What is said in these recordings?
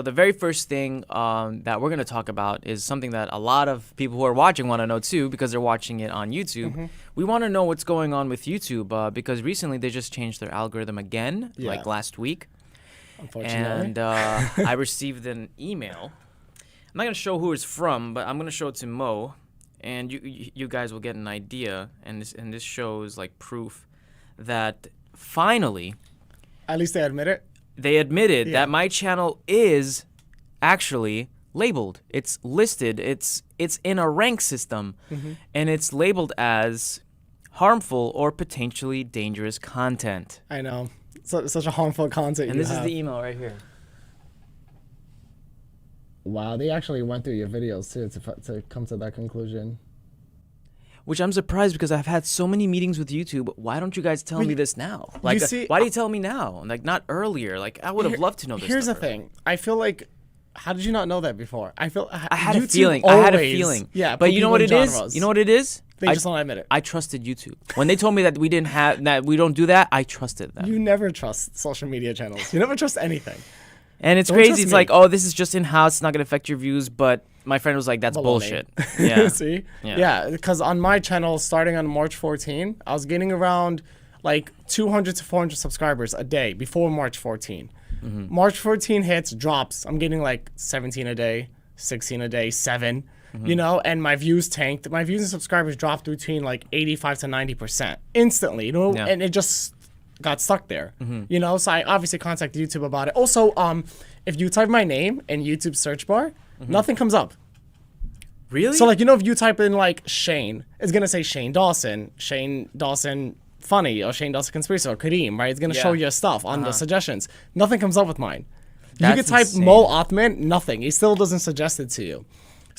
The very first thing that we're going to talk about is something that a lot of people who are watching want to know too, because they're watching it on YouTube. We want to know what's going on with YouTube because recently they just changed their algorithm again, like last week. Unfortunately. And I received an email. I'm not going to show who it's from, but I'm going to show it to Moe, and you guys will get an idea. And this shows like proof that finally, at least they admit it. They admitted that my channel is actually labeled. It's listed. It's in a rank system, and it's labeled as harmful or potentially dangerous content. I know. Such a harmful content. And this is the email right here. Wow, they actually went through your videos too to come to that conclusion. Which I'm surprised because I've had so many meetings with YouTube. Why don't you guys tell me this now? Like, why do you tell me now? Like, not earlier. Like, I would have loved to know this. Here's the thing. I feel like, how did you not know that before? I had a feeling. I had a feeling. Yeah, but you know what it is? You know what it is? They just don't admit it. I trusted YouTube. When they told me that we don't do that, I trusted them. You never trust social media channels. You never trust anything. And it's crazy. It's like, oh, this is just in-house. It's not going to affect your views. But my friend was like, that's bullshit. Yeah. See? Yeah, because on my channel, starting on March 14, I was getting around like 200 to 400 subscribers a day before March 14. March 14 hits, drops. I'm getting like 17 a day, 16 a day, 7. You know, and my views tanked. My views and subscribers dropped between like 85 to 90% instantly, you know, and it just got stuck there, you know, so I obviously contacted YouTube about it. Also, if you type my name in YouTube search bar, nothing comes up. Really? So like, you know, if you type in like Shane, it's gonna say Shane Dawson funny, or Shane Dawson conspiracy, or Karim, right? It's gonna show you stuff on the suggestions. Nothing comes up with mine. You can type Moe Othman, nothing. It still doesn't suggest it to you.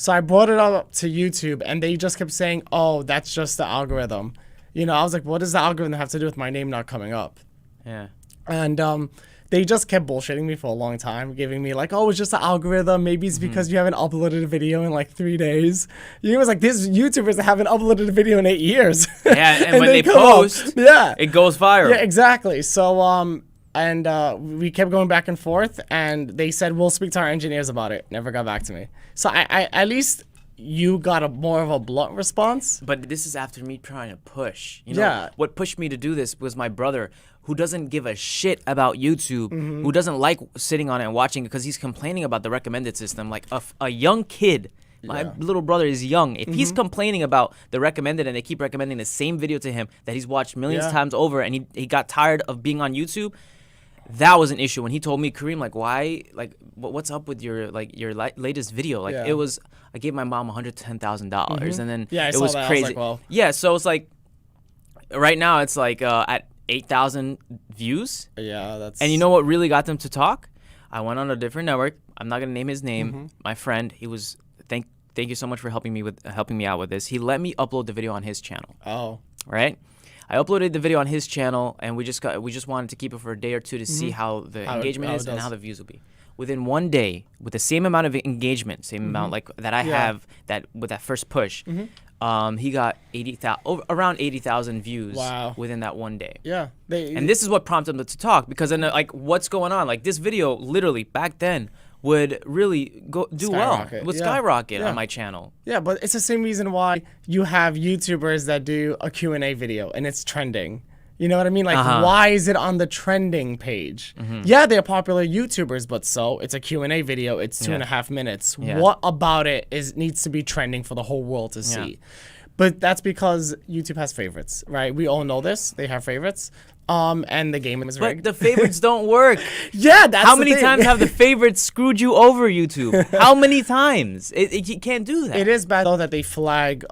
So I brought it up to YouTube, and they just kept saying, oh, that's just the algorithm. You know, I was like, what does the algorithm have to do with my name not coming up? Yeah. And they just kept bullshitting me for a long time, giving me like, oh, it's just the algorithm. Maybe it's because you haven't uploaded a video in like 3 days. You know, it was like, these YouTubers that haven't uploaded a video in 8 years. Yeah, and when they post, it goes viral. Yeah, exactly. So, we kept going back and forth, and they said, we'll speak to our engineers about it. Never got back to me. So I at least you got a more of a blunt response. But this is after me trying to push. You know, what pushed me to do this was my brother, who doesn't give a shit about YouTube, who doesn't like sitting on it and watching it because he's complaining about the recommended system. Like a young kid, my little brother is young. If he's complaining about the recommended and they keep recommending the same video to him that he's watched millions of times over, and he got tired of being on YouTube, that was an issue. When he told me, Karim, like, why, like, what's up with your latest video? Like, it was, I gave my mom $110,000, and then it was crazy. Like, well. Yeah, so it's like, right now it's like at 8,000 views. Yeah, that's. And you know what really got them to talk? I went on a different network. I'm not gonna name his name. My friend, he was thank you so much for helping me out with this. He let me upload the video on his channel. Oh. Right. I uploaded the video on his channel, and we just wanted to keep it for a day or two to see how the engagement is and how the views will be. Within 1 day, with the same amount of engagement, same amount like that I have with that first push, he got around 80,000 views within that 1 day. Yeah, and this is what prompted him to talk, because then like, what's going on? Like, this video literally back then would really skyrocket on my channel. Yeah, but it's the same reason why you have YouTubers that do a Q&A video and it's trending. You know what I mean? Like, why is it on the trending page? Yeah, they're popular YouTubers, but so it's a Q&A video. It's 2.5 minutes. What about it needs to be trending for the whole world to see? But that's because YouTube has favorites, right? We all know this. They have favorites. And the game is rigged. But the favorites don't work. That's how many times have the favorites screwed you over, YouTube? How many times? You can't do that. It is bad, though, that they flag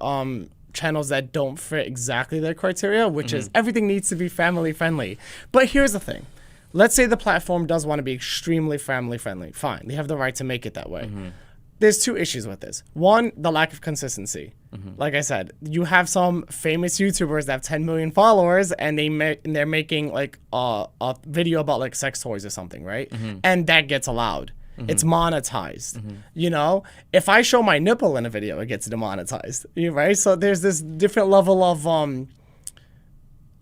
channels that don't fit exactly their criteria, which is everything needs to be family friendly. But here's the thing. Let's say the platform does want to be extremely family friendly. Fine. They have the right to make it that way. There's 2 issues with this. One, the lack of consistency. Like I said, you have some famous YouTubers that have 10 million followers, and they're making like a video about like sex toys or something, right? And that gets allowed. It's monetized. You know, if I show my nipple in a video, it gets demonetized, right? So there's this different level of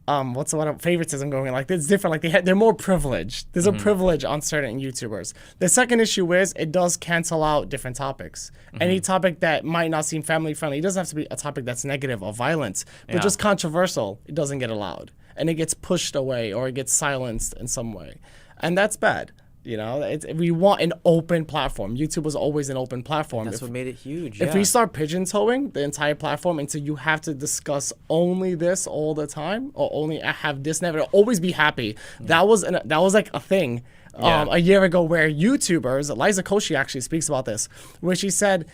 what's the word, favoritism going on. Like it's different. Like they're more privileged. There's a privilege on certain YouTubers. The second issue is it does cancel out different topics. Any topic that might not seem family friendly, it doesn't have to be a topic that's negative or violent, but just controversial. It doesn't get allowed, and it gets pushed away or it gets silenced in some way, and that's bad. You know, we want an open platform. YouTube was always an open platform. That's what made it huge. If we start pigeon-toeing the entire platform into you have to discuss only this all the time, or only have this never, always be happy. That was like a thing a year ago where YouTubers, Liza Koshy actually speaks about this, where she said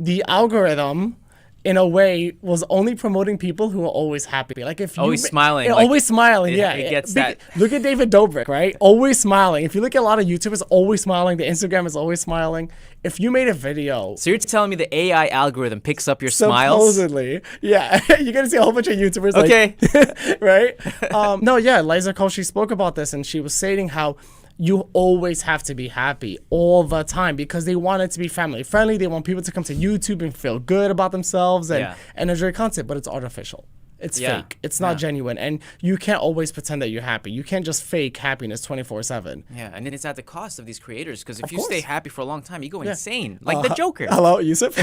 the algorithm, in a way, was only promoting people who are always happy. Like if always smiling, always smiling. It gets that. Look at David Dobrik, right? Always smiling. If you look at a lot of YouTubers, always smiling. The Instagram is always smiling. If you made a video, so you're telling me the AI algorithm picks up your smiles? Supposedly, yeah. You're gonna see a whole bunch of YouTubers. Okay, like, right? No, yeah. Liza Koshy spoke about this, and she was stating how you always have to be happy all the time because they want it to be family friendly. They want people to come to YouTube and feel good about themselves and enjoy content, but it's artificial. It's fake. It's not genuine. And you can't always pretend that you're happy. You can't just fake happiness 24/7. Yeah, and it's at the cost of these creators because if you stay happy for a long time, you go insane. Like the Joker. Hello, Yusuf.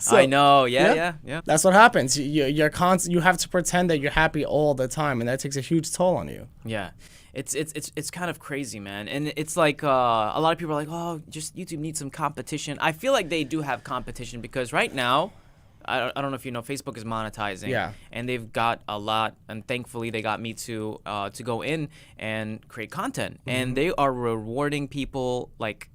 So, I know. Yeah. That's what happens. You have to pretend that you're happy all the time, and that takes a huge toll on you. Yeah. It's kind of crazy, man. And it's like a lot of people are like, oh, just YouTube needs some competition. I feel like they do have competition because right now, I don't know if you know, Facebook is monetizing, and they've got a lot, and thankfully they got me to go in and create content, and they are rewarding people like.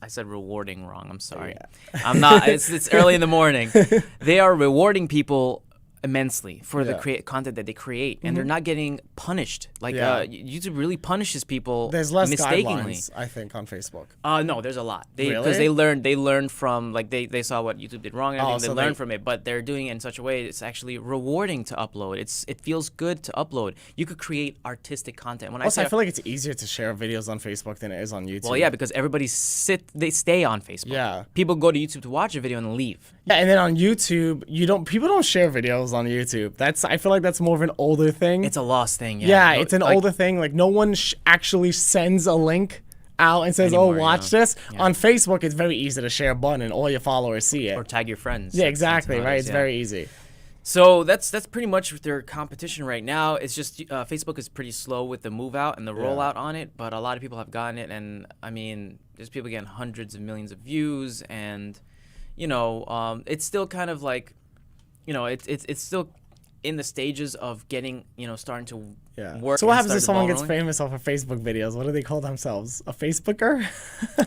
I said rewarding wrong. I'm sorry. I'm not. It's early in the morning. They are rewarding people immensely for the content that they create, and they're not getting punished. Like YouTube really punishes people. There's less mistakenly. guidelines, I think, on Facebook. No, there's a lot. Because they learned from like they saw what YouTube did wrong and everything. They learned from it, but they're doing it in such a way it's actually rewarding to upload. It feels good to upload. You could create artistic content. I feel like it's easier to share videos on Facebook than it is on YouTube. Well, yeah, because they stay on Facebook. Yeah, people go to YouTube to watch a video and leave. Yeah, and then on YouTube, people don't share videos on YouTube. I feel like that's more of an older thing. It's a lost thing. Yeah, it's an older thing. Like no one actually sends a link out and says, anymore, "Oh, watch this." Yeah. On Facebook, it's very easy to share a button and all your followers see it. Or tag your friends. Yeah, exactly. Right. It's very easy. So that's pretty much their competition right now. It's just Facebook is pretty slow with the move out and the rollout on it, but a lot of people have gotten it, and I mean, there's people getting hundreds of millions of views, and it's still kind of like, it's still in the stages of getting, starting to work. So what happens if someone gets famous off of Facebook videos? What do they call themselves? A Facebooker?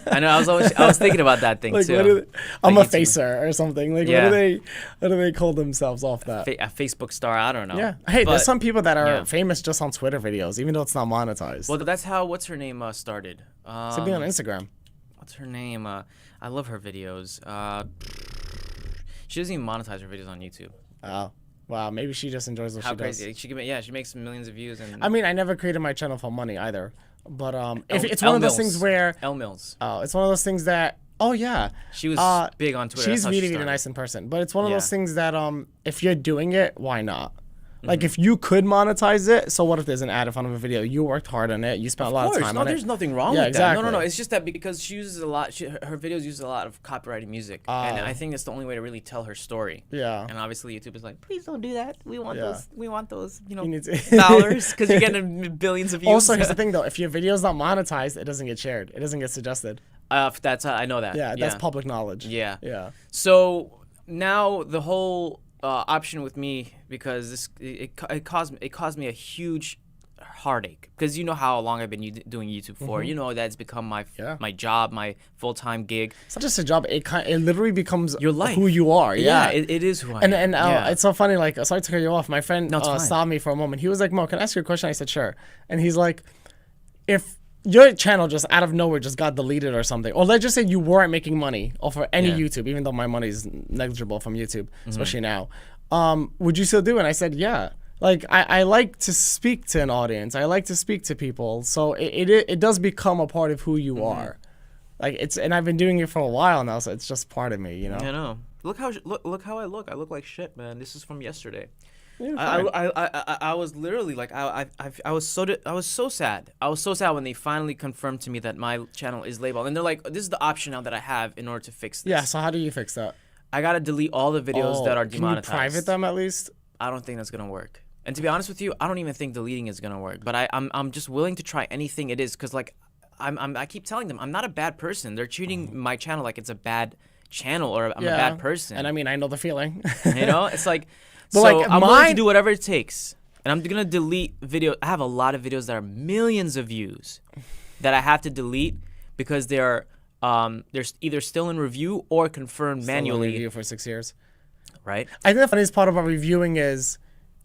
I know. I was thinking about that thing too. I'm a facer or something. Like what do they call themselves off that? A Facebook star. I don't know. Yeah. Hey, there's some people that are famous just on Twitter videos, even though it's not monetized. Well, that's how what's her name started. Same thing on Instagram. What's her name? I love her videos. She doesn't even monetize her videos on YouTube. Oh. Wow, maybe she just enjoys what she does. She makes millions of views. And I mean, I never created my channel for money either. But if it's one of those things where L Mills. Oh, it's one of those things that she was big on Twitter. She's really nice in person. But it's one of those things that if you're doing it, why not? Like if you could monetize it, so what if there's an ad in front of a video? You worked hard on it. You spent a lot of time on it. There's nothing wrong with that. No. It's just that because she uses a lot. Her videos use a lot of copyrighted music, and I think it's the only way to really tell her story. Yeah. And obviously YouTube is like, please don't do that. We want those. We want those. Dollars because you're getting billions of views. Also, here's the thing though: if your video's not monetized, it doesn't get shared. It doesn't get suggested. I know that. Yeah, that's public knowledge. Yeah. Yeah. So now the whole option with me, because it caused me a huge heartache, because you know how long I've been doing YouTube for. You know that's become my job, my full-time gig. It's not just a job; it literally becomes your life, who you are. Yeah, it is who I am. And it's so funny. Like, sorry to cut you off. My friend saw me for a moment. He was like, "Mo, can I ask you a question?" I said, "Sure." And he's like, "If your channel just out of nowhere just got deleted or something, or let's just say you weren't making money off of any YouTube, even though my money is negligible from YouTube, especially now, would you still do it?" And I said, yeah. Like, I like to speak to an audience. I like to speak to people. So it does become a part of who you are. Like, and I've been doing it for a while now, so it's just part of me, I know. Look how I look. I look like shit, man. This is from yesterday. I was literally like I was so sad. I was so sad when they finally confirmed to me that my channel is labeled, and they're like, this is the option now that I have in order to fix this. Yeah. So how do you fix that? I gotta delete all the videos that are demonetized. Can you private them at least? I don't think that's gonna work. And to be honest with you, I don't even think deleting is gonna work. But I'm just willing to try anything it is, because like I keep telling them I'm not a bad person. They're treating my channel like it's a bad channel or I'm a bad person. And I mean, I know the feeling. You know, it's like, but so like, I'm willing to do whatever it takes. And I'm gonna delete videos. I have a lot of videos that are millions of views that I have to delete because they're either still in review or confirmed manually. In review for 6 years. Right. I think the funniest part about reviewing is,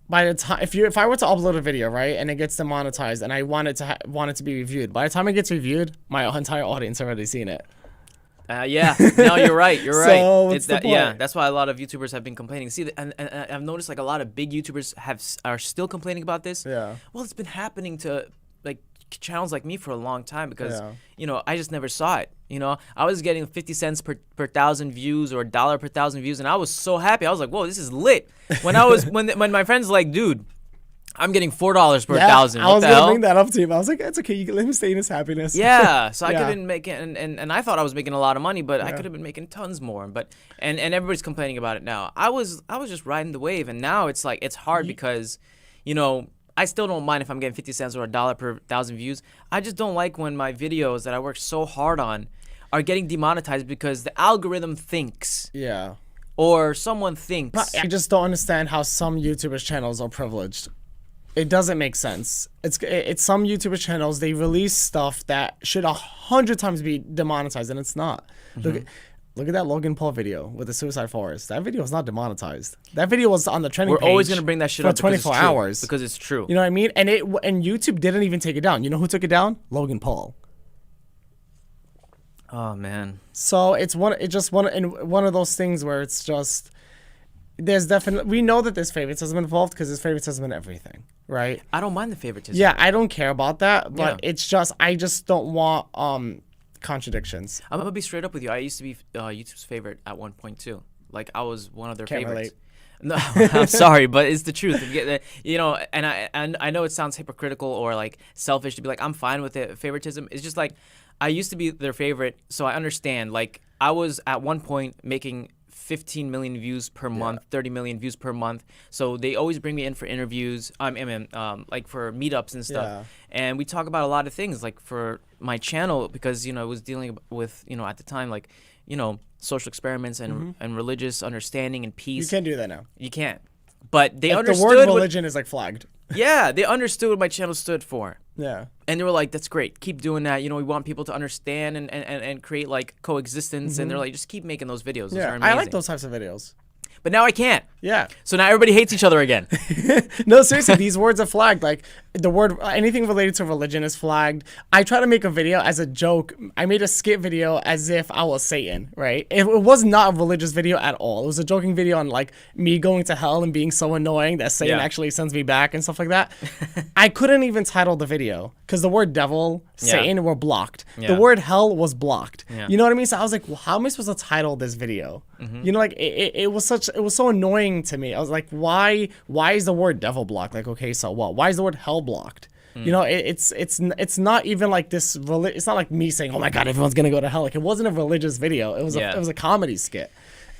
by the time if I were to upload a video, right, and it gets demonetized, and I want it to be reviewed, by the time it gets reviewed, my entire audience already seen it. Yeah. No, you're right. You're right. So what's the point? Yeah, that's why a lot of YouTubers have been complaining. See, and I've noticed like a lot of big YouTubers are still complaining about this. Yeah. Well, it's been happening to like channels like me for a long time because you know, I just never saw it. You know, I was getting 50 cents per 1,000 views or $1 per 1,000 views, and I was so happy. I was like, whoa, this is lit. When I was when my friends like, dude, I'm getting $4 per 1,000. I was gonna bring that up to him. I was like, it's okay. You can let him stay in his happiness. Yeah. So I could have been making, and I thought I was making a lot of money, but I could have been making tons more. But and everybody's complaining about it now. I was just riding the wave, and now it's like it's hard because, you know, I still don't mind if I'm getting 50 cents or $1 per 1,000 views. I just don't like when my videos that I worked so hard on are getting demonetized because the algorithm thinks. Yeah. Or someone thinks. But I just don't understand how some YouTubers' channels are privileged. It doesn't make sense. It's some YouTuber channels, they release stuff that should 100 times be demonetized, and it's not. Mm-hmm. Look at that Logan Paul video with the suicide forest. That video was not demonetized. That video was on the trending page. We're always gonna bring that shit up for 24 hours because it's true. You know what I mean? And YouTube didn't even take it down. You know who took it down? Logan Paul. Oh man. So it's one of those things where it's just, there's definitely, we know that there's favoritism involved because there's favoritism in everything, right? I don't mind the favoritism. Yeah, I don't care about that, but it's just, I just don't want contradictions. I'm gonna be straight up with you. I used to be YouTube's favorite at one point too. Like I was one of their favorites. Relate. No, I'm sorry, but it's the truth. You know, and I know it sounds hypocritical or like selfish to be like, I'm fine with it. Favoritism. It's just like, I used to be their favorite, so I understand. Like I was at one point making 15 million views per month, 30 million views per month. So they always bring me in for interviews. Like for meetups and stuff. Yeah. And we talk about a lot of things, like for my channel, because, you know, I was dealing with, you know, at the time, like, you know, social experiments and religious understanding and peace. You can't do that now. You can't. But they like understood the word religion is like flagged. Yeah, they understood what my channel stood for. Yeah. And they were like, that's great. Keep doing that. You know, we want people to understand and create like coexistence. And they're like, just keep making those videos. Those are amazing. I like those types of videos. But now I can't. Yeah. So now everybody hates each other again. No, seriously, these words are flagged. Like the word, anything related to religion is flagged. I try to make a video as a joke. I made a skit video as if I was Satan, right? It was not a religious video at all. It was a joking video on like me going to hell and being so annoying that Satan actually sends me back and stuff like that. I couldn't even title the video because the word devil, Satan were blocked. The word hell was blocked. You know what I mean? So I was like, well, how am I supposed to title this video? You know, like it was so annoying to me. I was like, why is the word devil blocked? Like, okay, so what? Why is the word hell blocked? You know, it's not even like this. It's not like me saying, oh my God, everyone's gonna go to hell. Like, it wasn't a religious video. It was a comedy skit,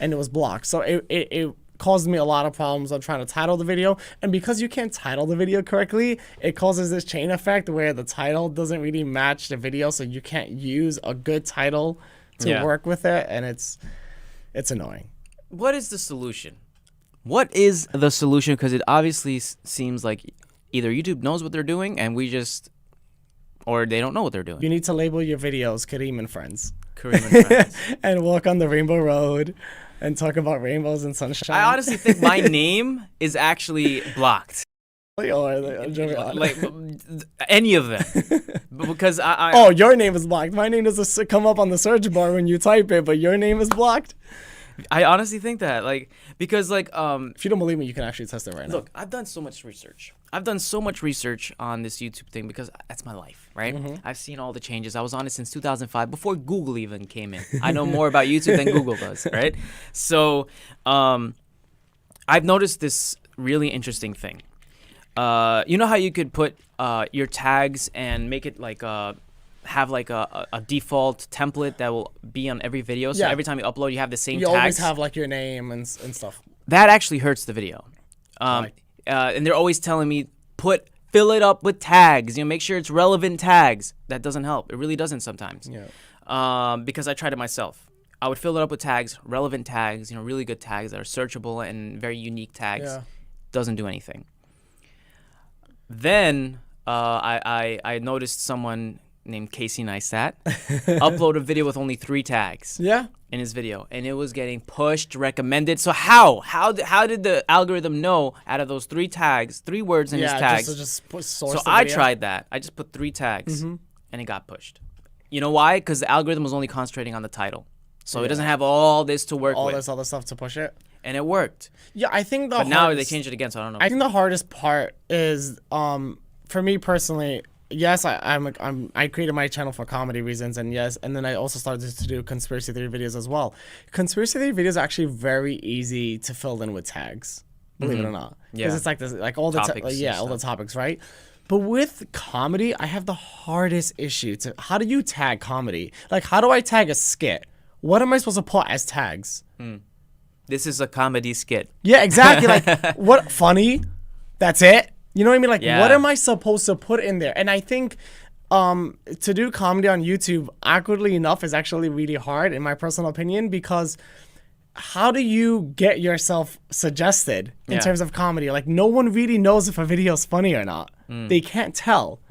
and it was blocked. So it caused me a lot of problems on trying to title the video. And because you can't title the video correctly, it causes this chain effect where the title doesn't really match the video, so you can't use a good title to work with it, and it's annoying. What is the solution? What is the solution? Because it obviously seems like either YouTube knows what they're doing and or they don't know what they're doing. You need to label your videos Karim and Friends. Karim and Friends. And walk on the rainbow road and talk about rainbows and sunshine. I honestly think my name is actually blocked. Like any of them. Because Oh, your name is blocked. My name doesn't come up on the search bar when you type it, but your name is blocked. I honestly think that, like, because, like, if you don't believe me, you can actually test it right now. Look, I've done so much research. I've done so much research on this YouTube thing because that's my life, right? I've seen all the changes. I was on it since 2005, before Google even came in. I know more about YouTube than Google does, right? So, I've noticed this really interesting thing. You know how you could put your tags and make it like have like a default template that will be on every video. So every time you upload, you have the same tags. You always have like your name and stuff. That actually hurts the video. And they're always telling me fill it up with tags. Make sure it's relevant tags. That doesn't help. It really doesn't sometimes. Yeah. Because I tried it myself. I would fill it up with tags, relevant tags, really good tags that are searchable and very unique tags. Yeah. Doesn't do anything. Then I noticed someone named Casey Neistat upload a video with only 3 tags. Yeah. In his video, and it was getting pushed, recommended. So how did the algorithm know out of those 3 tags, 3 words in his tags? So I tried that. I just put 3 tags, and it got pushed. You know why? Because the algorithm was only concentrating on the title, so it doesn't have all this to work with. All this other stuff to push it. And it worked. Yeah, I think But now they changed it again, so I don't know. I think the hardest part is, for me personally. Yes, I created my channel for comedy reasons, and then I also started to do conspiracy theory videos as well. Conspiracy theory videos are actually very easy to fill in with tags, believe it or not. Because it's like this, like all the all the topics, right? But with comedy, I have the hardest issue to how do you tag comedy? Like, how do I tag a skit? What am I supposed to put as tags? This is a comedy skit. Yeah, exactly. Like, what funny? That's it. You know what I mean? Like, what am I supposed to put in there? And I think to do comedy on YouTube, awkwardly enough, is actually really hard, in my personal opinion, because how do you get yourself suggested in terms of comedy? Like, no one really knows if a video is funny or not. They can't tell,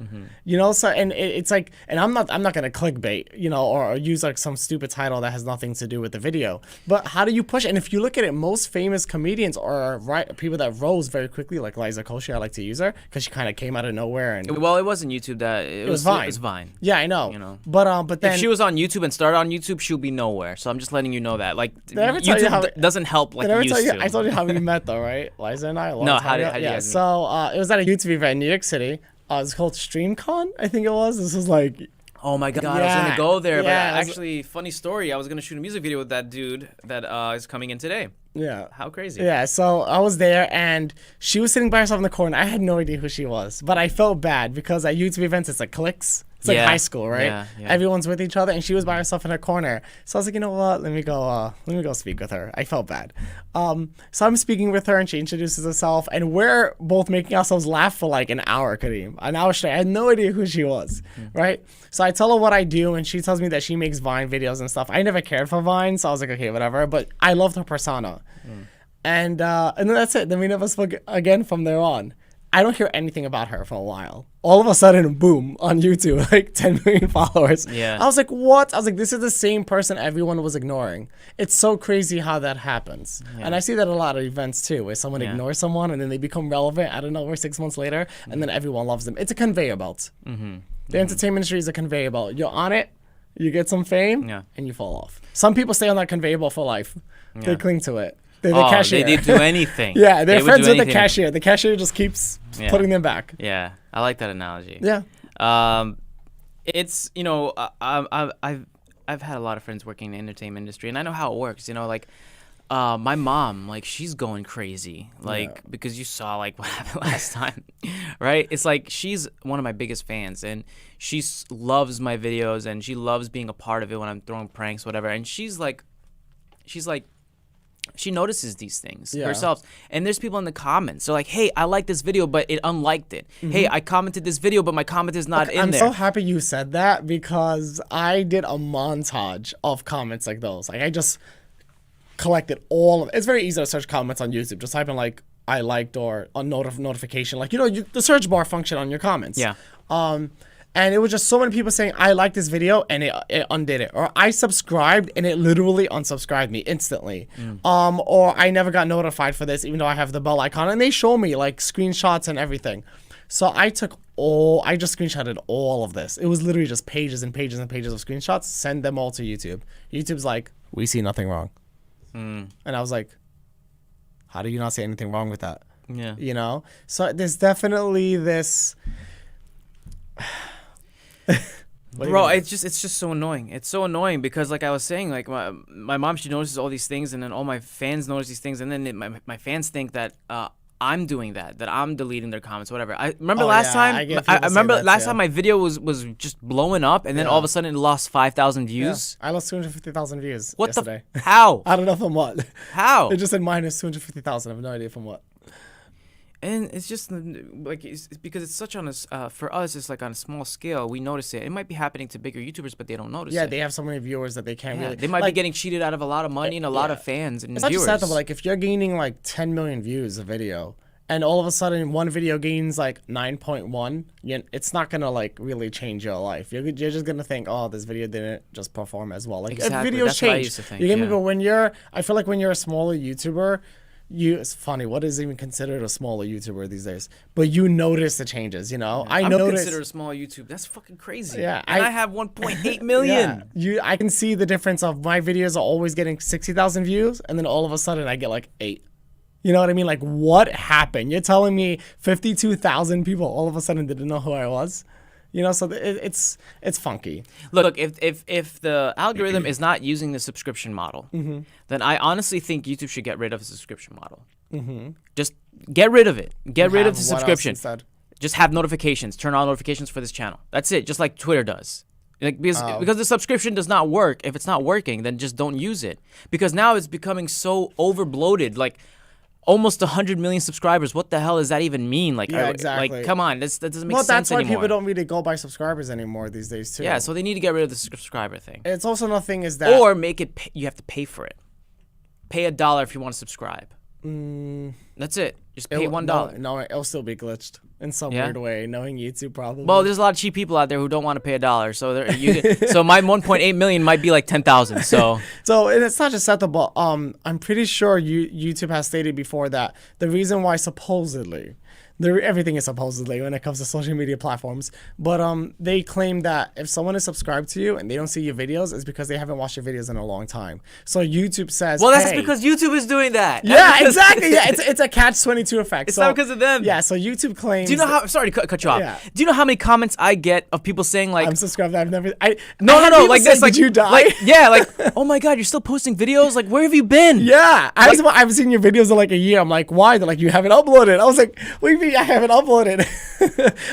so, and it's like, and I'm not going to clickbait, or use like some stupid title that has nothing to do with the video, but how do you push it? And if you look at it, most famous comedians are people that rose very quickly, like Liza Koshy. I like to use her because she kind of came out of nowhere. And well, it wasn't YouTube it was Vine. It was Vine. Yeah, I know. But then if she was on YouTube and started on YouTube, she'll be nowhere. So I'm just letting you know that. Like, YouTube doesn't help like it used to. I told you how we met though, right? Liza and I. No, how did you guys meet? So it was at a YouTube event in New York City. It's called StreamCon, I think it was. This was like, oh my god, I was gonna go there, but actually, funny story. I was gonna shoot a music video with that dude that is coming in today. Yeah, how crazy. Yeah, so I was there, and she was sitting by herself in the corner. I had no idea who she was, but I felt bad because at YouTube events it's like cliques. It's like high school, right? Yeah. Everyone's with each other, and she was by herself in her corner. So I was like, you know what? Let me go speak with her. I felt bad. So I'm speaking with her, and she introduces herself, and we're both making ourselves laugh for like an hour, Karim. An hour straight. I had no idea who she was, right? So I tell her what I do, and she tells me that she makes Vine videos and stuff. I never cared for Vine, so I was like, okay, whatever. But I loved her persona. And then that's it. Then we never spoke again from there on. I don't hear anything about her for a while. All of a sudden, boom, on YouTube, like 10 million followers. Yeah. I was like, what? I was like, this is the same person everyone was ignoring. It's so crazy how that happens. Yeah. And I see that at a lot of events too, where someone ignores someone and then they become relevant, I don't know, 6 months later, and then everyone loves them. It's a conveyor belt. The entertainment industry is a conveyor belt. You're on it, you get some fame, and you fall off. Some people stay on that conveyor belt for life. They cling to it. They're the cashier. They do anything. Yeah, they're friends with the cashier. The cashier just keeps putting them back. Yeah, I like that analogy. Yeah. It's I've had a lot of friends working in the entertainment industry, and I know how it works. Like my mom, like she's going crazy, because you saw like what happened last time, right? It's like she's one of my biggest fans, and she loves my videos, and she loves being a part of it when I'm throwing pranks, whatever. And she's like. She notices these things herself. And there's people in the comments. They're like, hey, I like this video, but it unliked it. Hey, I commented this video, but my comment is not in there. I'm so happy you said that because I did a montage of comments like those. Like I just collected all of it. It's very easy to search comments on YouTube. Just type in like, I liked or a notification. Like, the search bar function on your comments. Yeah. And it was just so many people saying, I like this video, and it undid it. Or I subscribed, and it literally unsubscribed me instantly. Or I never got notified for this, even though I have the bell icon. And they show me, like, screenshots and everything. So I just screenshotted all of this. It was literally just pages and pages and pages of screenshots. Send them all to YouTube. YouTube's like, we see nothing wrong. And I was like, how do you not see anything wrong with that? Yeah. So there's definitely this... Bro, it's just so annoying. It's so annoying because, like I was saying, like my mom, she notices all these things, and then all my fans notice these things, and then my fans think that I'm doing that I'm deleting their comments, whatever. I remember I remember last time my video was just blowing up, and then all of a sudden it lost 5,000 views. I lost 250,000 views What yesterday. How? I don't know from what. How? It just said minus 250,000. I have no idea from what. And it's just like it's because it's such on a for us, it's like on a small scale. We notice it. It might be happening to bigger YouTubers, but they don't notice it. Yeah, they have so many viewers that they can't really. They might be getting cheated out of a lot of money and a lot of fans and it's viewers. It's not just that, like if you're gaining like 10 million views a video, and all of a sudden one video gains like 9.1, it's not gonna like really change your life. You're just gonna think, oh, this video didn't just perform as well. Like exactly. Videos That's change. what I used to think. You get me? But I feel like when you're a smaller YouTuber. It's funny. What is even considered a smaller YouTuber these days? But you notice the changes, you know. I'm considered a small YouTube. That's fucking crazy. Yeah, and I have 1.8 million. Yeah. I can see the difference of my videos are always getting 60,000 views, and then all of a sudden I get like 8. You know what I mean? Like, what happened? You're telling me 52,000 people all of a sudden didn't know who I was? You know, so it's funky. Look, if the algorithm is not using the subscription model, then I honestly think YouTube should get rid of the subscription model. Just get rid of it. Get rid of the subscription. Just have notifications. Turn on notifications for this channel. That's it. Just like Twitter does. Like because the subscription does not work. If it's not working, then just don't use it. Because now it's becoming so over bloated. Like. Almost 100 million subscribers. What the hell does that even mean? Like, exactly. Like, come on, that doesn't make sense anymore. Well, that's why people don't really go by subscribers anymore these days too. Yeah, so they need to get rid of the subscriber thing. It's also another thing is that, or make it. You have to pay for it. Pay $1 if you want to subscribe. That's it. Just pay $1. No, it'll still be glitched in some weird way. Knowing YouTube, probably. Well, there's a lot of cheap people out there who don't want to pay $1. So so my 1.8 million might be like 10,000. So and it's not just that, but I'm pretty sure YouTube has stated before that the reason why supposedly. Everything is supposedly when it comes to social media platforms, but they claim that if someone is subscribed to you and they don't see your videos, it's because they haven't watched your videos in a long time. So YouTube says, well, that's because YouTube is doing that. Yeah, exactly. Yeah, it's a catch-22 effect. It's not because of them. Yeah, so YouTube claims. Do you know how? Sorry to cut you off. Yeah. Do you know how many comments I get of people saying like, "I'm subscribed. I've never." No, like this. Like, did you die? Like, yeah, like, oh my God, you're still posting videos. Like, where have you been? Yeah, I haven't seen your videos in like a year. I'm like, why? They're like, you haven't uploaded. I was like, what do you mean I haven't uploaded?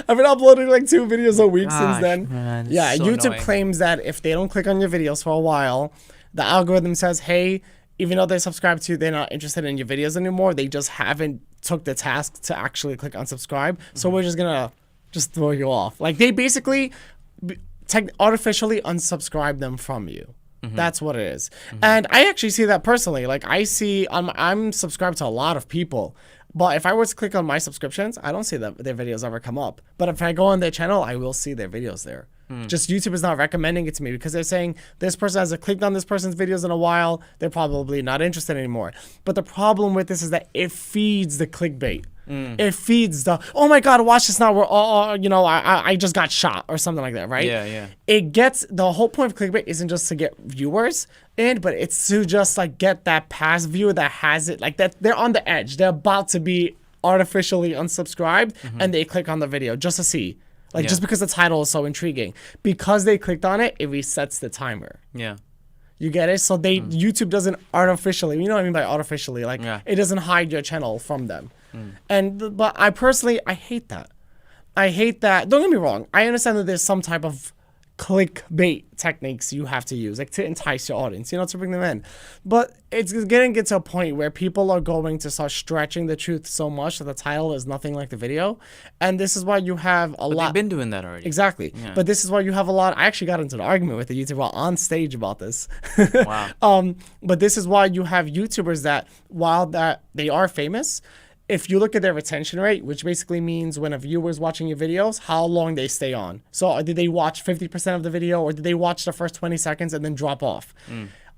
I've been uploading like 2 videos a week since then. Man, yeah, so YouTube annoying. claims that if they don't click on your videos for a while, the algorithm says, hey, even though they're subscribed to you, they're not interested in your videos anymore. They just haven't took the task to actually click on subscribe. So we're just gonna throw you off. Like they basically artificially unsubscribe them from you. That's what it is. And I actually see that personally. Like I see, I'm subscribed to a lot of people. But if I were to click on my subscriptions, I don't see that their videos ever come up. But if I go on their channel, I will see their videos there. Just YouTube is not recommending it to me because they're saying this person hasn't clicked on this person's videos in a while. They're probably not interested anymore. But the problem with this is that it feeds the clickbait. It feeds the, oh my God, watch this now. I just got shot or something like that, right? Yeah. It gets, the whole point of clickbait isn't just to get viewers in, but it's to just like get that past viewer that has it, like that they're on the edge. They're about to be artificially unsubscribed and they click on the video just to see. Like just because the title is so intriguing. Because they clicked on it, it resets the timer. Yeah. You get it? So YouTube doesn't artificially, you know what I mean by artificially, like it doesn't hide your channel from them. But I personally, I hate that. Don't get me wrong. I understand that there's some type of clickbait techniques you have to use, like to entice your audience, to bring them in. But it's getting to a point where people are going to start stretching the truth so much that the title is nothing like the video. And this is why you have a lot. They've been doing that already. Exactly. Yeah. But this is why you have a lot. I actually got into an argument with a YouTuber on stage about this. Wow. But this is why you have YouTubers that, while that they are famous, if you look at their retention rate, which basically means when a viewer is watching your videos, how long they stay on. So did they watch 50% of the video, or did they watch the first 20 seconds and then drop off?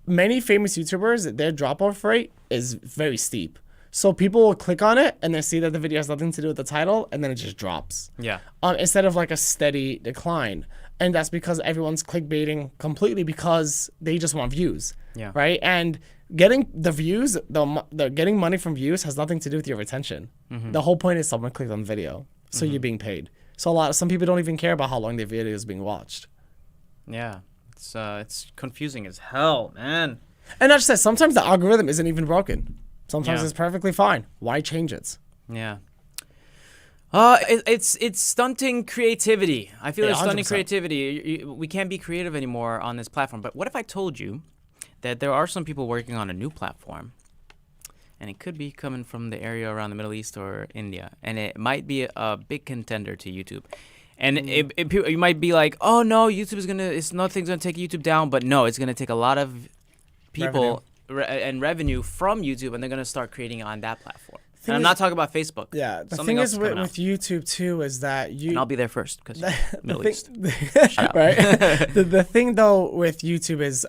Many famous YouTubers, their drop-off rate is very steep. So people will click on it and then see that the video has nothing to do with the title, and then it just drops. Yeah. Instead of like a steady decline. And that's because everyone's clickbaiting completely because they just want views. Yeah. Right? And getting the views, the getting money from views has nothing to do with your retention. The whole point is someone clicked on the video, so you're being paid. So some people don't even care about how long their video is being watched. Yeah, it's confusing as hell, man. And I just said sometimes the algorithm isn't even broken. Sometimes it's perfectly fine. Why change it? Yeah. It's stunting creativity. I feel it's stunting 100%. creativity. We can't be creative anymore on this platform. But what if I told you that there are some people working on a new platform, and it could be coming from the area around the Middle East or India, and it might be a big contender to YouTube. And you might be like, oh no, nothing's gonna take YouTube down, but no, it's gonna take a lot of people and revenue from YouTube, and they're gonna start creating on that platform. And I'm not talking about Facebook. Yeah, the thing is with YouTube too is that and I'll be there first because Middle East. Right. The thing though with YouTube is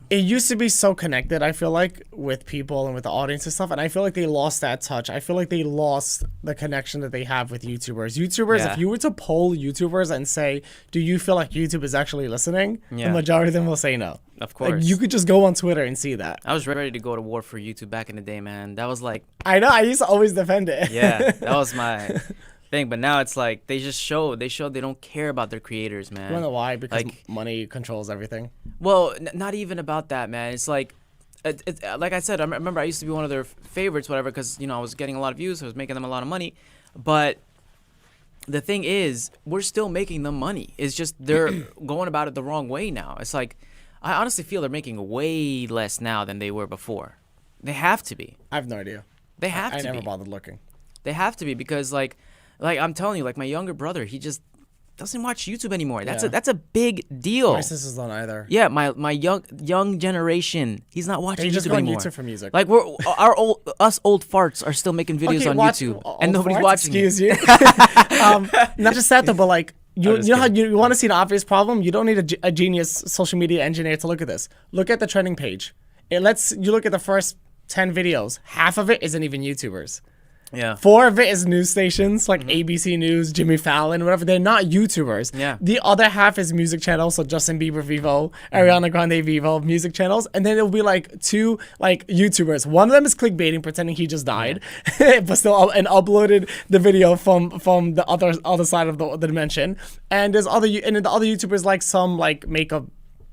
it used to be so connected, I feel like, with people and with the audience and stuff, and I feel like they lost that touch. I feel like they lost the connection that they have with YouTubers. If you were to poll YouTubers and say, do you feel like YouTube is actually listening? The majority of them will say no. Of course. Like, you could just go on Twitter and see that. I was ready to go to war for YouTube back in the day, man. That was like... I know, I used to always defend it. Yeah, that was my... thing, but now it's like they show they don't care about their creators, man. You know why? Because money controls everything. Well, not even about that, man. It's like like I said, I remember I used to be one of their favorites, whatever, because I was getting a lot of views, so I was making them a lot of money. But the thing is, we're still making them money. It's just they're going about it the wrong way now. It's like I honestly feel they're making way less now than they were before. They have to be. I have no idea. They have to be. I never bothered looking. They have to be because like I'm telling you, like my younger brother, he just doesn't watch YouTube anymore. That's a big deal. My sisters don't either. Yeah, my young generation, he's not watching YouTube anymore. YouTube for music. Like us old farts are still making videos on YouTube, and nobody's watching. Excuse you. Not just that though, but like you know how you want to see an obvious problem. You don't need a genius social media engineer to look at this. Look at the trending page. You look at the first 10 videos. Half of it isn't even YouTubers. Yeah. 4 of it is news stations like ABC News, Jimmy Fallon, whatever. They're not YouTubers. Yeah. The other half is music channels, so Justin Bieber Vivo, Ariana Grande Vivo, music channels, and then it'll be like 2 like YouTubers. One of them is clickbaiting, pretending he just died, but still and uploaded the video from the other side of the dimension. And there's the other YouTubers like some like makeup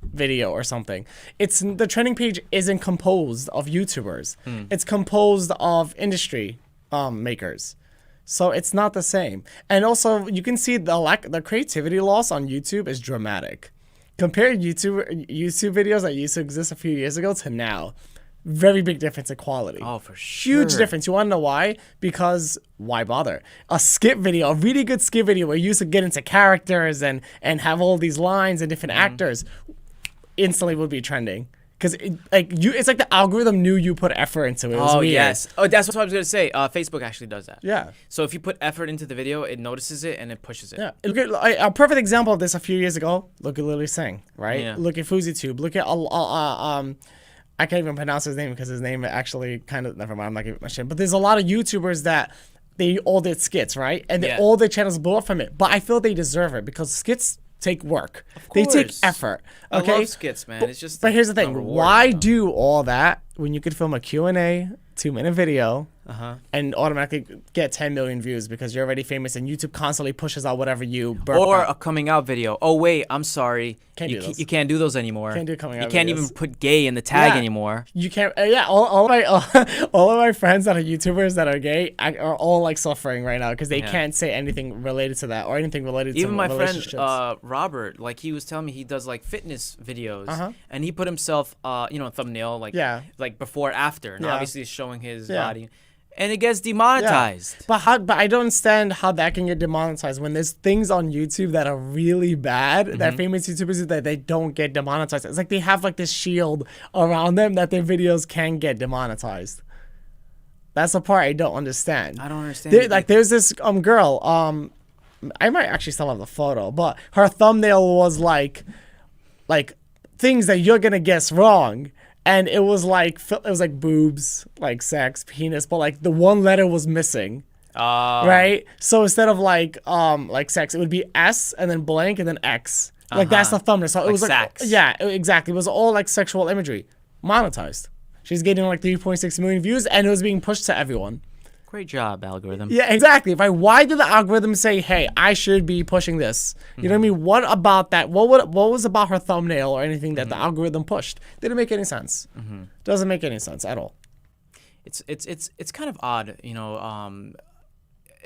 video or something. The trending page isn't composed of YouTubers. It's composed of industry makers, so it's not the same. And also you can see the creativity loss on YouTube is dramatic. Compare YouTube videos that used to exist a few years ago to now. Very big difference in quality. Oh, for sure. Huge difference. You want to know why? Because why bother? A skit video, a really good skit video where you used to get into characters and have all these lines and different actors, instantly would be trending. Because it's like the algorithm knew you put effort into it. It was weird. Yes. Oh, that's what I was gonna say. Facebook actually does that. Yeah. So if you put effort into the video, it notices it and it pushes it. Yeah. Look at a perfect example of this a few years ago. Look at Lily Singh, right? Yeah. Look at FouseyTube. Look at I can't even pronounce his name because his name actually kind of never mind. I'm not giving my shit. But there's a lot of YouTubers that they all did skits, right? And all their channels blew up from it. But I feel they deserve it because skits take work. They take effort. Okay? I love skits, man. It's just. But here's the thing: why do all that when you could film a Q&A 2-minute video and automatically get 10 million views because you're already famous and YouTube constantly pushes out whatever you burp or out. A coming out video. Oh wait, I'm sorry. You can't do those anymore. Can't do coming out. You can't even put gay in the tag anymore. You can't. All of my friends that are YouTubers that are gay are all like suffering right now because they can't say anything related to that or anything related to relationships. Even my friend Robert, like he was telling me he does like fitness videos and he put himself a thumbnail like before after and obviously it's showing his body. And it gets demonetized. Yeah. But I don't understand how that can get demonetized when there's things on YouTube that are really bad that famous YouTubers do that they don't get demonetized. It's like they have like this shield around them that their videos can get demonetized. That's the part I don't understand. I don't understand. There's this girl. I might actually still have the photo, but her thumbnail was like things that you're gonna guess wrong. And it was like boobs, like sex, penis, but like the one letter was missing. Right? So instead of like sex, it would be S and then blank and then X. Like that's the thumbnail. So it was sex. Yeah, exactly. It was all like sexual imagery. Monetized. She's getting like 3.6 million views and it was being pushed to everyone. Great job, algorithm. Yeah, exactly. Why did the algorithm say, hey, I should be pushing this? You know what I mean? What about that? What was about her thumbnail or anything that the algorithm pushed? Didn't make any sense. Doesn't make any sense at all. it's kind of odd, you know.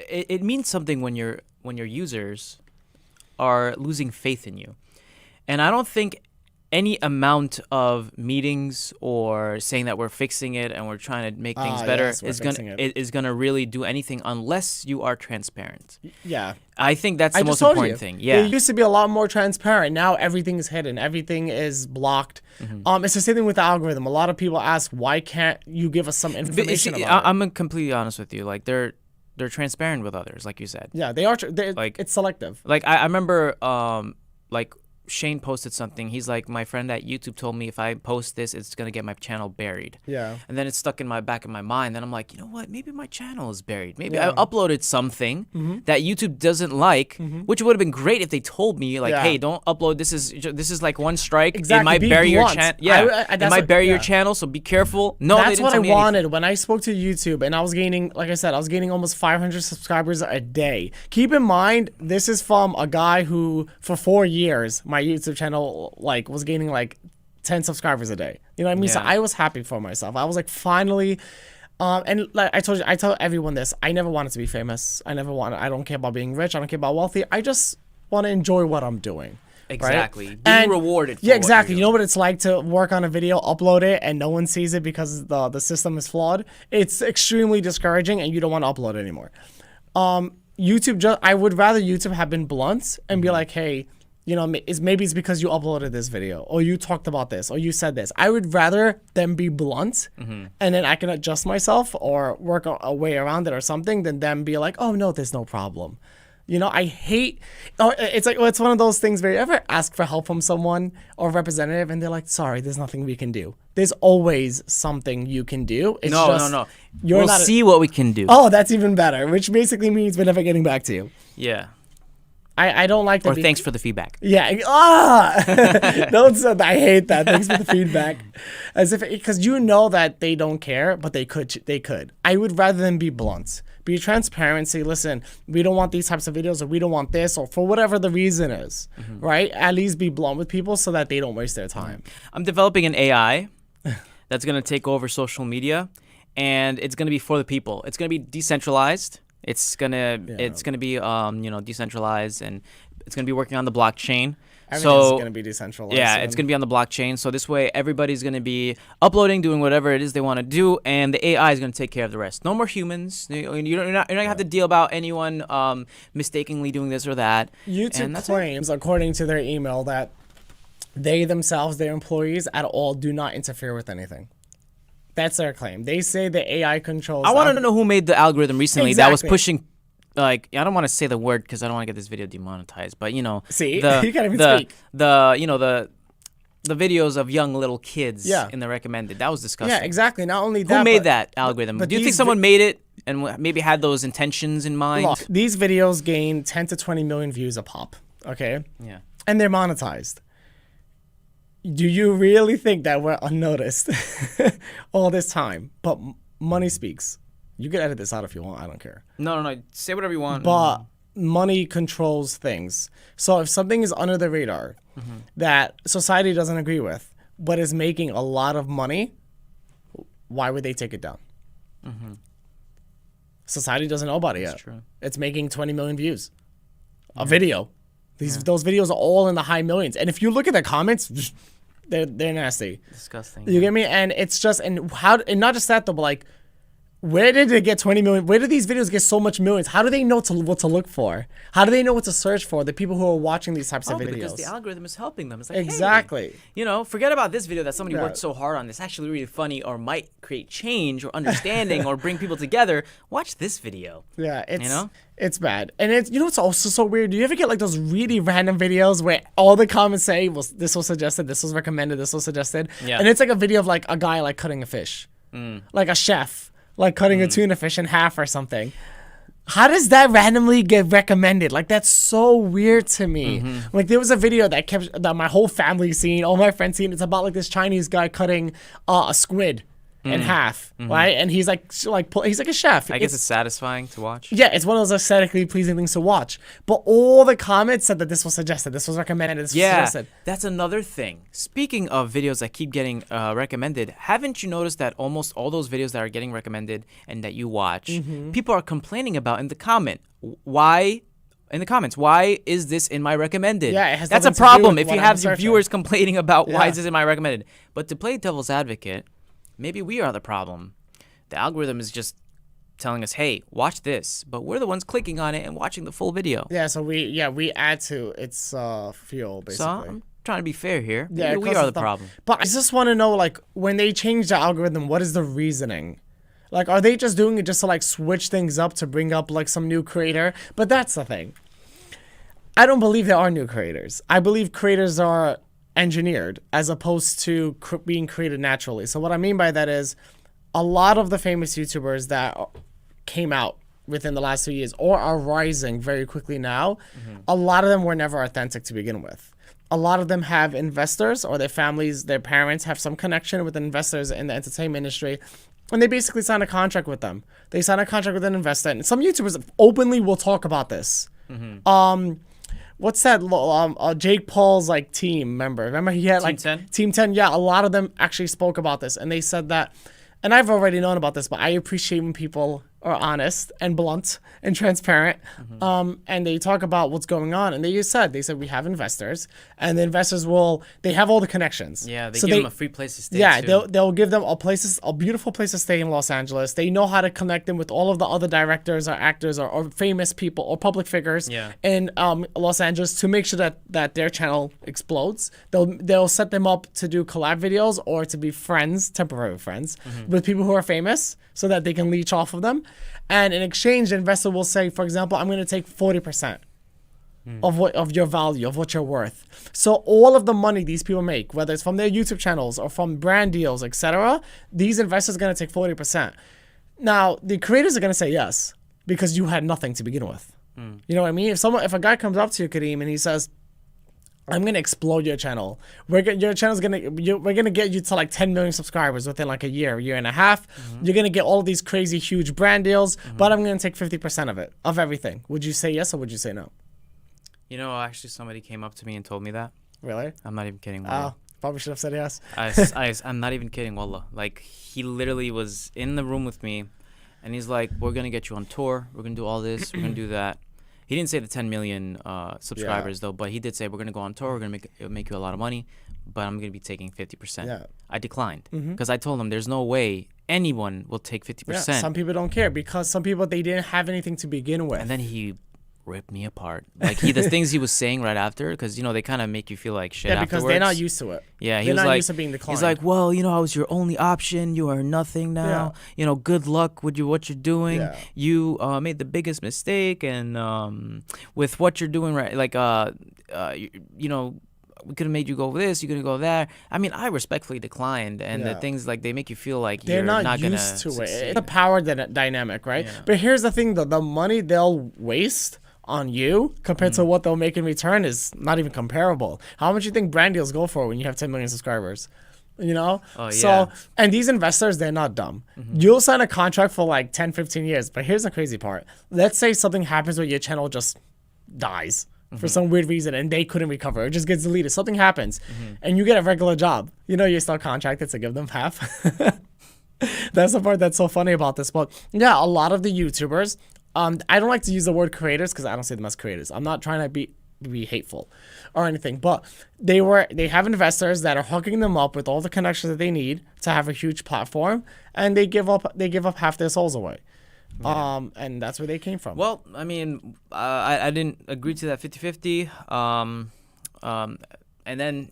It means something when your users are losing faith in you, and I don't think any amount of meetings or saying that we're fixing it and we're trying to make things better is gonna really do anything unless you are transparent. Yeah, I think that's the most important thing. Yeah, it used to be a lot more transparent. Now everything is hidden. Everything is blocked. It's the same thing with the algorithm. A lot of people ask, why can't you give us some information about it? I'm completely honest with you. Like they're transparent with others, like you said. Yeah, they are. Like it's selective. Like I remember, like Shane posted something. He's like, my friend at YouTube told me if I post this, it's gonna get my channel buried. Yeah. And then it's stuck in my back of my mind. Then I'm like, you know what? Maybe my channel is buried. Maybe I uploaded something that YouTube doesn't like, which would have been great if they told me, like, hey, don't upload. This is like one strike. Exactly. It might bury your channel. Yeah. It might bury your channel. So be careful. No, that's what I wanted when I spoke to YouTube, and I was gaining, like I said, I was gaining almost 500 subscribers a day. Keep in mind, this is from a guy who, for 4 years, my YouTube channel like was gaining like 10 subscribers a day. You know what I mean? So I was happy for myself. I was like, finally. And like I told you, I tell everyone this. I never wanted to be famous. I don't care about being rich. I don't care about wealthy. I just want to enjoy what I'm doing. Exactly. Right? Being rewarded for exactly. You know what it's like to work on a video, upload it, and no one sees it because the system is flawed? It's extremely discouraging, and you don't want to upload it anymore. YouTube, I would rather YouTube have been blunt and be like, hey, you know, maybe it's because you uploaded this video, or you talked about this, or you said this. I would rather them be blunt, and then I can adjust myself or work a way around it or something, than them be like, oh, no, there's no problem. You know, I hate, it's like, it's one of those things where you ever ask for help from someone or a representative, and they're like, sorry, there's nothing we can do. There's always something you can do. It's no. We'll see what we can do. Oh, that's even better, which basically means we're never getting back to you. Yeah. I don't like that. Or thanks for the feedback. Yeah. Don't say that. I hate that. Thanks for the feedback. As if, because you know that they don't care, but they could. I would rather than be blunt. Be transparent. Say, listen, we don't want these types of videos, or we don't want this, or for whatever the reason is, right? At least be blunt with people so that they don't waste their time. I'm developing an AI that's going to take over social media, and it's going to be for the people. It's going to be decentralized. It's gonna be decentralized, and it's gonna be working on the blockchain. Everything's gonna be decentralized. Yeah, it's gonna be on the blockchain. So this way, everybody's gonna be uploading, doing whatever it is they want to do, and the AI is gonna take care of the rest. No more humans. You're not gonna have to deal about anyone mistakenly doing this or that. YouTube claims, according to their email, that they themselves, their employees, at all do not interfere with anything. That's their claim. They say the AI controls. I want to know who made the algorithm recently that was pushing, like, I don't want to say the word because I don't want to get this video demonetized, but you know, see, you can't even speak. The videos of young little kids in the recommended. That was disgusting. Yeah, exactly. Not only that, who made that algorithm? Do you think someone made it and maybe had those intentions in mind? Look, these videos gain 10 to 20 million views a pop. Okay. Yeah. And they're monetized. Do you really think that we're unnoticed all this time? But money speaks. You can edit this out if you want. I don't care. No. Say whatever you want. But money controls things. So if something is under the radar that society doesn't agree with, but is making a lot of money, why would they take it down? Society doesn't know about it yet. That's true. It's making 20 million views. A video. Those videos are all in the high millions. And if you look at the comments, they're nasty. Disgusting. You get me? And it's just, and not just that though, but like, where did it get 20 million? Where did these videos get so much millions? How do they know what to look for? How do they know what to search for? The people who are watching these types of videos. Because the algorithm is helping them. It's like, exactly. Hey, forget about this video that somebody worked so hard on. It's actually really funny, or might create change or understanding or bring people together. Watch this video. Yeah, it's bad. And it's also so weird. Do you ever get like those really random videos where all the comments say, well, this was suggested, this was recommended, this was suggested. Yeah. And it's like a video of like a guy like cutting a fish. Like a chef. Like cutting a tuna fish in half or something. How does that randomly get recommended? Like, that's so weird to me. Like, there was a video that my whole family seen, all my friends seen. It's about like this Chinese guy cutting a squid. in half, right? And he's like he's like a chef. I guess it's satisfying to watch. Yeah, it's one of those aesthetically pleasing things to watch. But all the comments said that this was suggested, this was recommended, this was suggested. That's another thing. Speaking of videos that keep getting recommended, haven't you noticed that almost all those videos that are getting recommended and that you watch, people are complaining about in the comments, why is this in my recommended? Yeah, it has that's a nothing to do problem with if you what have I'm your searching. viewers complaining about why Yeah. is this in my recommended. But to play devil's advocate, maybe we are the problem. The algorithm is just telling us, hey, watch this, but we're the ones clicking on it and watching the full video. Yeah, so we add to its fuel, basically. So I'm trying to be fair here. Yeah, Maybe we are the problem. But I just want to know, like, when they change the algorithm, what is the reasoning? Like, are they just doing it just to, like, switch things up to bring up, like, some new creator? But that's the thing. I don't believe there are new creators. I believe creators are engineered as opposed to being created naturally. So what I mean by that is a lot of the famous YouTubers that came out within the last 2 years or are rising very quickly now, a lot of them were never authentic to begin with. A lot of them have investors or their families, their parents have some connection with investors in the entertainment industry. And they basically sign a contract with them. They sign a contract with an investor. And some YouTubers openly will talk about this. What's that? Jake Paul's like team member. Remember he had like Team 10? Team 10. Yeah, a lot of them actually spoke about this, and they said that. And I've already known about this, but I appreciate when people are honest and blunt and transparent. And they talk about what's going on. And they said we have investors, and the investors they have all the connections. Yeah, they So give them a free place to stay. Yeah, too. they'll give them a beautiful place to stay in Los Angeles. They know how to connect them with all of the other directors or actors or famous people or public figures in Los Angeles to make sure that their channel explodes. They'll set them up to do collab videos or to be friends, temporary friends, with people who are famous so that they can leech off of them. And in exchange, the investor will say, for example, I'm going to take 40%. Of your value, of what you're worth. So all of the money these people make, whether it's from their YouTube channels or from brand deals, etc., these investors are going to take 40%. Now, the creators are going to say yes because you had nothing to begin with. You know what I mean? If a guy comes up to you, Karim, and he says, I'm going to explode your channel. We're going to get you to like 10 million subscribers within like a year and a half. You're going to get all these crazy huge brand deals, but I'm going to take 50% of it, of everything. Would you say yes or would you say no? You know, actually, somebody came up to me and told me that. Really? I'm not even kidding. Wallah. Probably should have said yes. I'm not even kidding, Wallah. Like, he literally was in the room with me, and he's like, we're going to get you on tour. We're going to do all this. We're going to do that. He didn't say the 10 million subscribers, though, but he did say, we're going to go on tour. We're going to make you a lot of money, but I'm going to be taking 50%. Yeah. I declined because I told him there's no way anyone will take 50%. Yeah, some people don't care because some people, they didn't have anything to begin with. And then he ripped me apart. Like the things he was saying right after, because they kind of make you feel like shit. Yeah, because afterwards. they're not used to it. Yeah, he they're was not like, used to being declined. he's like, well, I was your only option. You are nothing now. Good luck with what you're doing. Yeah. You made the biggest mistake, and with what you're doing right, like we could have made you go this, you could go there. I mean, I respectfully declined, and the things like they make you feel like they're you're not gonna used to succeed. it. It's a power dynamic, right? Yeah. But here's the thing, though: the money they'll waste on you compared to what they'll make in return is not even comparable. How much do you think brand deals go for when you have 10 million subscribers? Oh, yeah. So, and these investors, they're not dumb. You'll sign a contract for like 10, 15 years. But here's the crazy part. Let's say something happens where your channel just dies for some weird reason and they couldn't recover. It just gets deleted. Something happens and you get a regular job. You're still contracted to give them half. That's the part that's so funny about this. But yeah, a lot of the YouTubers, I don't like to use the word creators because I don't see them as creators. I'm not trying to be hateful or anything, but they have investors that are hooking them up with all the connections that they need to have a huge platform, and they give up half their souls away. And that's where they came from. Well, I mean, I didn't agree to that 50-50. And then,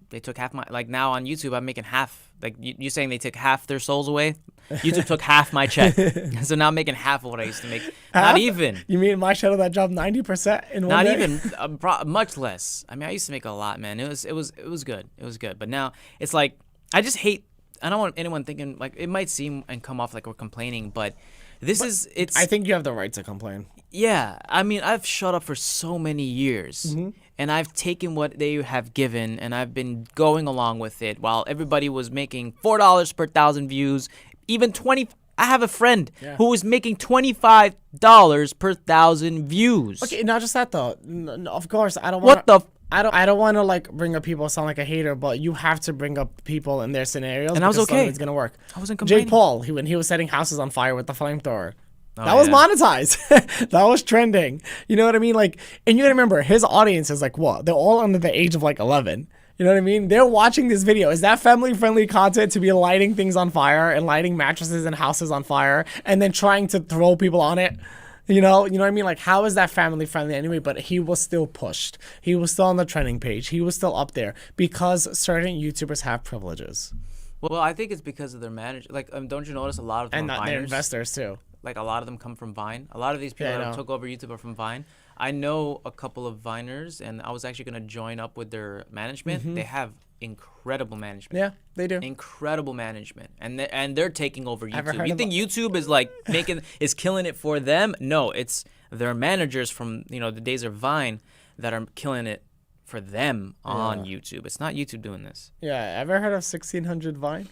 they took half my, like now on YouTube, I'm making half. Like you're saying they took half their souls away? YouTube took half my check. So now I'm making half of what I used to make. Half? Not even. You mean my channel that dropped 90% in one Not day? even. Much less. I mean, I used to make a lot, man. It was good. It was good. But now it's like, I just hate, I don't want anyone thinking, like, it might seem and come off like we're complaining, but it's. I think you have the right to complain. Yeah, I mean, I've shut up for so many years, and I've taken what they have given, and I've been going along with it while everybody was making $4 per 1,000 views, even 20. I have a friend who was making $25 per 1,000 views. Okay, not just that though. Of course, I don't want. I don't want to like bring up people sound like a hater, but you have to bring up people in their scenarios. And I was okay. It's gonna work. I wasn't complaining. Jake Paul, when he was setting houses on fire with the flamethrower. That was monetized. That was trending. You know what I mean? Like, and you gotta remember, his audience is like what? They're all under the age of like 11. You know what I mean? They're watching this video. Is that family-friendly content to be lighting things on fire and lighting mattresses and houses on fire and then trying to throw people on it? You know what I mean? Like, how is that family-friendly anyway? But he was still pushed. He was still on the trending page. He was still up there because certain YouTubers have privileges. Well, I think it's because of their manager. Like, don't you notice a lot of them and are their Viners? investors too. Like, a lot of them come from Vine. A lot of these people that took over YouTube are from Vine. I know a couple of Viners, and I was actually going to join up with their management. They have incredible management. Yeah, they do. Incredible management. And they're taking over YouTube. You think YouTube is like is killing it for them? No, it's their managers from, the days of Vine that are killing it for them on YouTube. It's not YouTube doing this. Yeah, ever heard of 1600 Vine?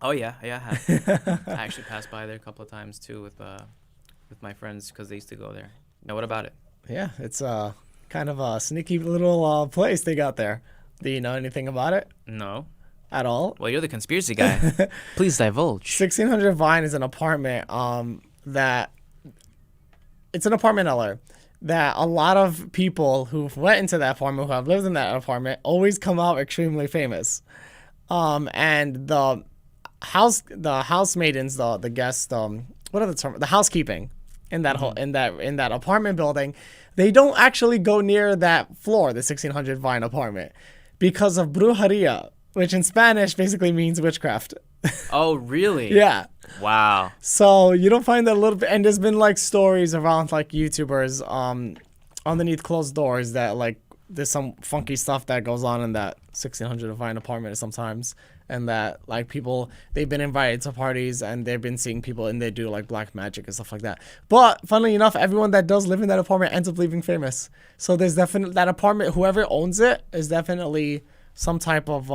Oh yeah, I have. I actually passed by there a couple of times too with my friends because they used to go there. Now, what about it? Yeah, it's kind of a sneaky little place they got there. Do you know anything about it? No. At all? Well, you're the conspiracy guy. Please divulge. 1600 Vine is an apartment it's an apartment in LA that a lot of people who went into that apartment, who have lived in that apartment, always come out extremely famous. And the housemaidens, the guests, what are the terms? The housekeeping in that in that apartment building, they don't actually go near that floor, the 1600 Vine apartment, because of brujeria, which in Spanish basically means witchcraft. Oh, really? Yeah. Wow. So you don't find that a little bit, and there's been like stories around like YouTubers underneath closed doors that like there's some funky stuff that goes on in that 1600 Vine apartment sometimes, and that like people, they've been invited to parties and they've been seeing people and they do like black magic and stuff like that. But funnily enough, everyone that does live in that apartment ends up leaving famous. So there's definitely that apartment, whoever owns it is definitely some type of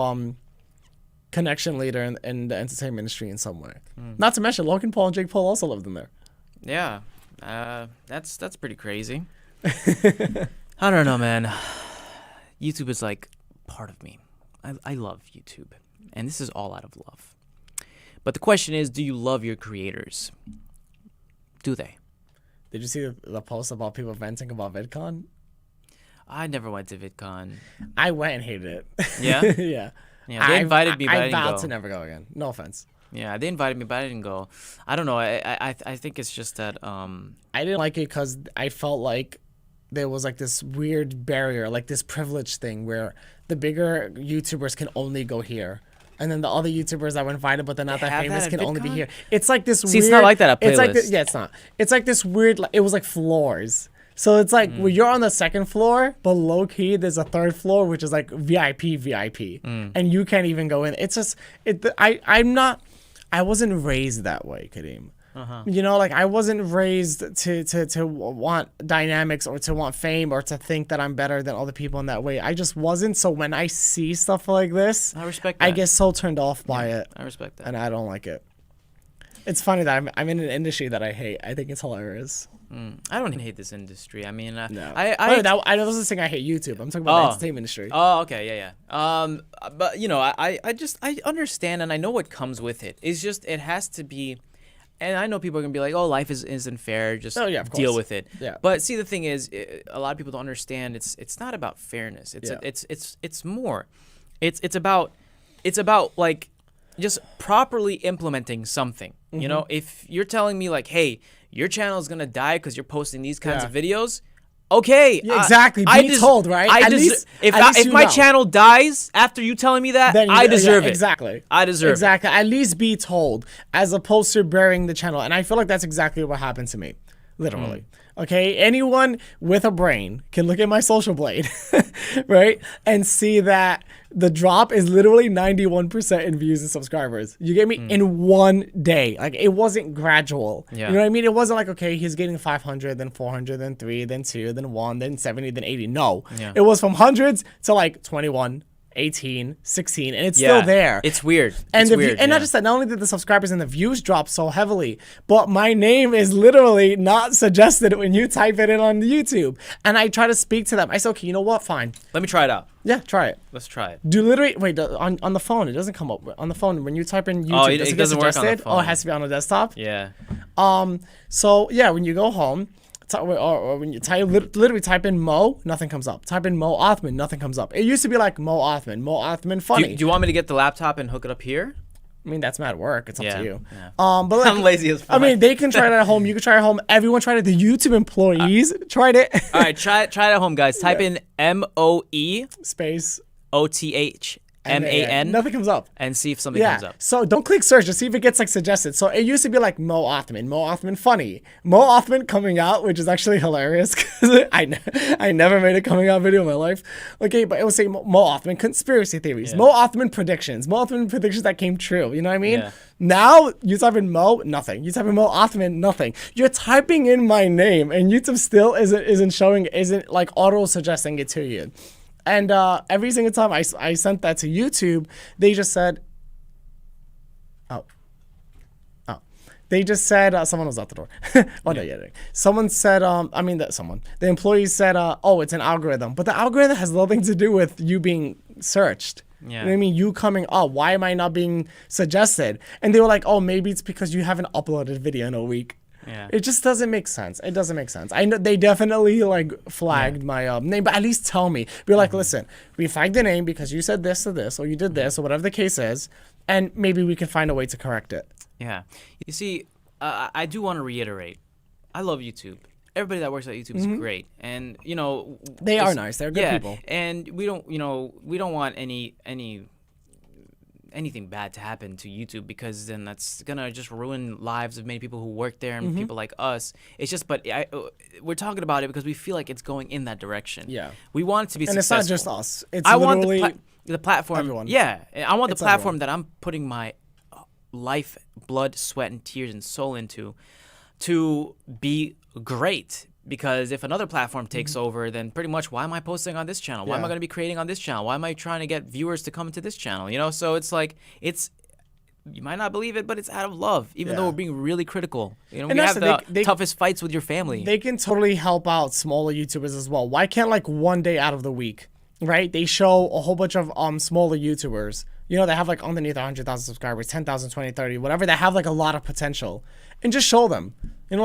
connection leader in the entertainment industry in some way. Not to mention Logan Paul and Jake Paul also lived in there. Yeah. That's pretty crazy. I don't know, man. YouTube is like part of me. I love YouTube. And this is all out of love. But the question is, do you love your creators? Do they? Did you see the post about people venting about VidCon? I never went to VidCon. I went and hated it. Yeah? Yeah. Yeah, they invited me, but I didn't go. I vowed to never go again. No offense. Yeah, they invited me, but I didn't go. I don't know. I think it's just that... I didn't like it because I felt like there was like this weird barrier, like this privilege thing where the bigger YouTubers can only go here. And then the other YouTubers that were invited, but they're not that famous, can only be here. It's like this weird... it's not like that at Playlist. It's like this, yeah, it's not. It's like this weird... It was like floors. So it's like well, you're on the second floor, but low key there's a third floor which is like VIP, and you can't even go in. It's just I wasn't raised that way, Karim. You know, like I wasn't raised to want dynamics or to want fame or to think that I'm better than other people in that way. I just wasn't. So when I see stuff like this, I respect that. I get so turned off by it. I respect that, and I don't like it. It's funny that I'm in an industry that I hate. I think it's hilarious. I don't hate this industry. I mean, no. I wasn't saying I hate YouTube. I'm talking about the entertainment industry. Oh, okay, yeah. But you know, I understand and I know what comes with it. It's just it has to be, and I know people are gonna be like, oh, life isn't fair. Just deal with it. Yeah. But see, the thing is, a lot of people don't understand. It's not about fairness. It's more. It's about like just properly implementing something. You know, if you're telling me like, hey, your channel is gonna die because you're posting these kinds of videos. Okay, yeah, exactly. Be told, right? If my channel dies after you telling me that, I deserve it. Exactly. I deserve it. Exactly. At least be told, as opposed to burying the channel. And I feel like that's exactly what happened to me. Literally. Okay, anyone with a brain can look at my social blade, right, and see that the drop is literally 91% in views and subscribers. You get me? In one day. Like, it wasn't gradual. Yeah. You know what I mean? It wasn't like, okay, he's getting 500, then 400, then 3, then 2, then 1, then 70, then 80. No. Yeah. It was from hundreds to like 21, 18, 16, and it's still there. It's weird. And not just that, not only did the subscribers and the views drop so heavily, but my name is literally not suggested when you type it in on YouTube. And I try to speak to them. I say, okay, you know what? Fine. Let me try it out. Yeah, try it. Let's try it. Do literally, wait, on the phone, it doesn't come up. On the phone, when you type in YouTube, Oh, does it it doesn't get work on the suggested? phone. Oh, it has to be on the desktop? Yeah. So, yeah, when you go home, or when you literally type in Moe, nothing comes up. Type in Moe Othman, nothing comes up. It used to be like Moe Othman funny. Do you want me to get the laptop and hook it up here? I mean, that's mad work. It's up to you. Yeah. But like, I'm lazy as fuck. I mean, they can try it at home. You can try it at home. Everyone tried it. The YouTube employees tried it. All right, try it at home, guys. Type in MOE Space OTHMAN. Nothing comes up. And see if something comes up. So don't click search. Just see if it gets like suggested. So it used to be like Moe Othman funny, Moe Othman coming out, which is actually hilarious because I never made a coming out video in my life. Okay, but it would say Moe Othman conspiracy theories, Moe Othman predictions, that came true. You know what I mean? Yeah. Now you type in Moe, nothing. You type in Moe Othman, nothing. You're typing in my name, and YouTube still isn't like auto suggesting it to you. And every single time I sent that to YouTube, they just said, they just said, someone was out the door. No, yeah. Someone said, the employees said, it's an algorithm. But the algorithm has nothing to do with you being searched. Yeah. You know what I mean? You coming up, why am I not being suggested? And they were like, oh, maybe it's because you haven't uploaded a video in a week. Yeah. It just doesn't make sense. It doesn't make sense. I know they definitely like flagged my name, but at least tell me. Be like, listen, we flagged the name because you said this to this, or you did this, or whatever the case is, and maybe we can find a way to correct it. Yeah. You see, I do want to reiterate, I love YouTube. Everybody that works at YouTube is great, and they are nice. They're good people, and we don't want anything bad to happen to YouTube, because then that's gonna just ruin lives of many people who work there and people like us. It's just, we're talking about it because we feel like it's going in that direction. Yeah, we want it to be and successful. it's not just us. It's literally the platform. Everyone. Yeah, I want the platform everyone. that I'm putting my life, blood, sweat, and tears and soul into to be great. Because if another platform takes over, then pretty much, why am I posting on this channel? Why am I going to be creating on this channel? Why am I trying to get viewers to come into this channel? So it's like, you might not believe it, but it's out of love, even though we're being really critical. We have the toughest fights with your family. They can totally help out smaller YouTubers as well. Why can't like one day out of the week, right? They show a whole bunch of smaller YouTubers. They have like underneath 100,000 subscribers, 10,000, 20, 30, whatever. They have like a lot of potential, and just show them.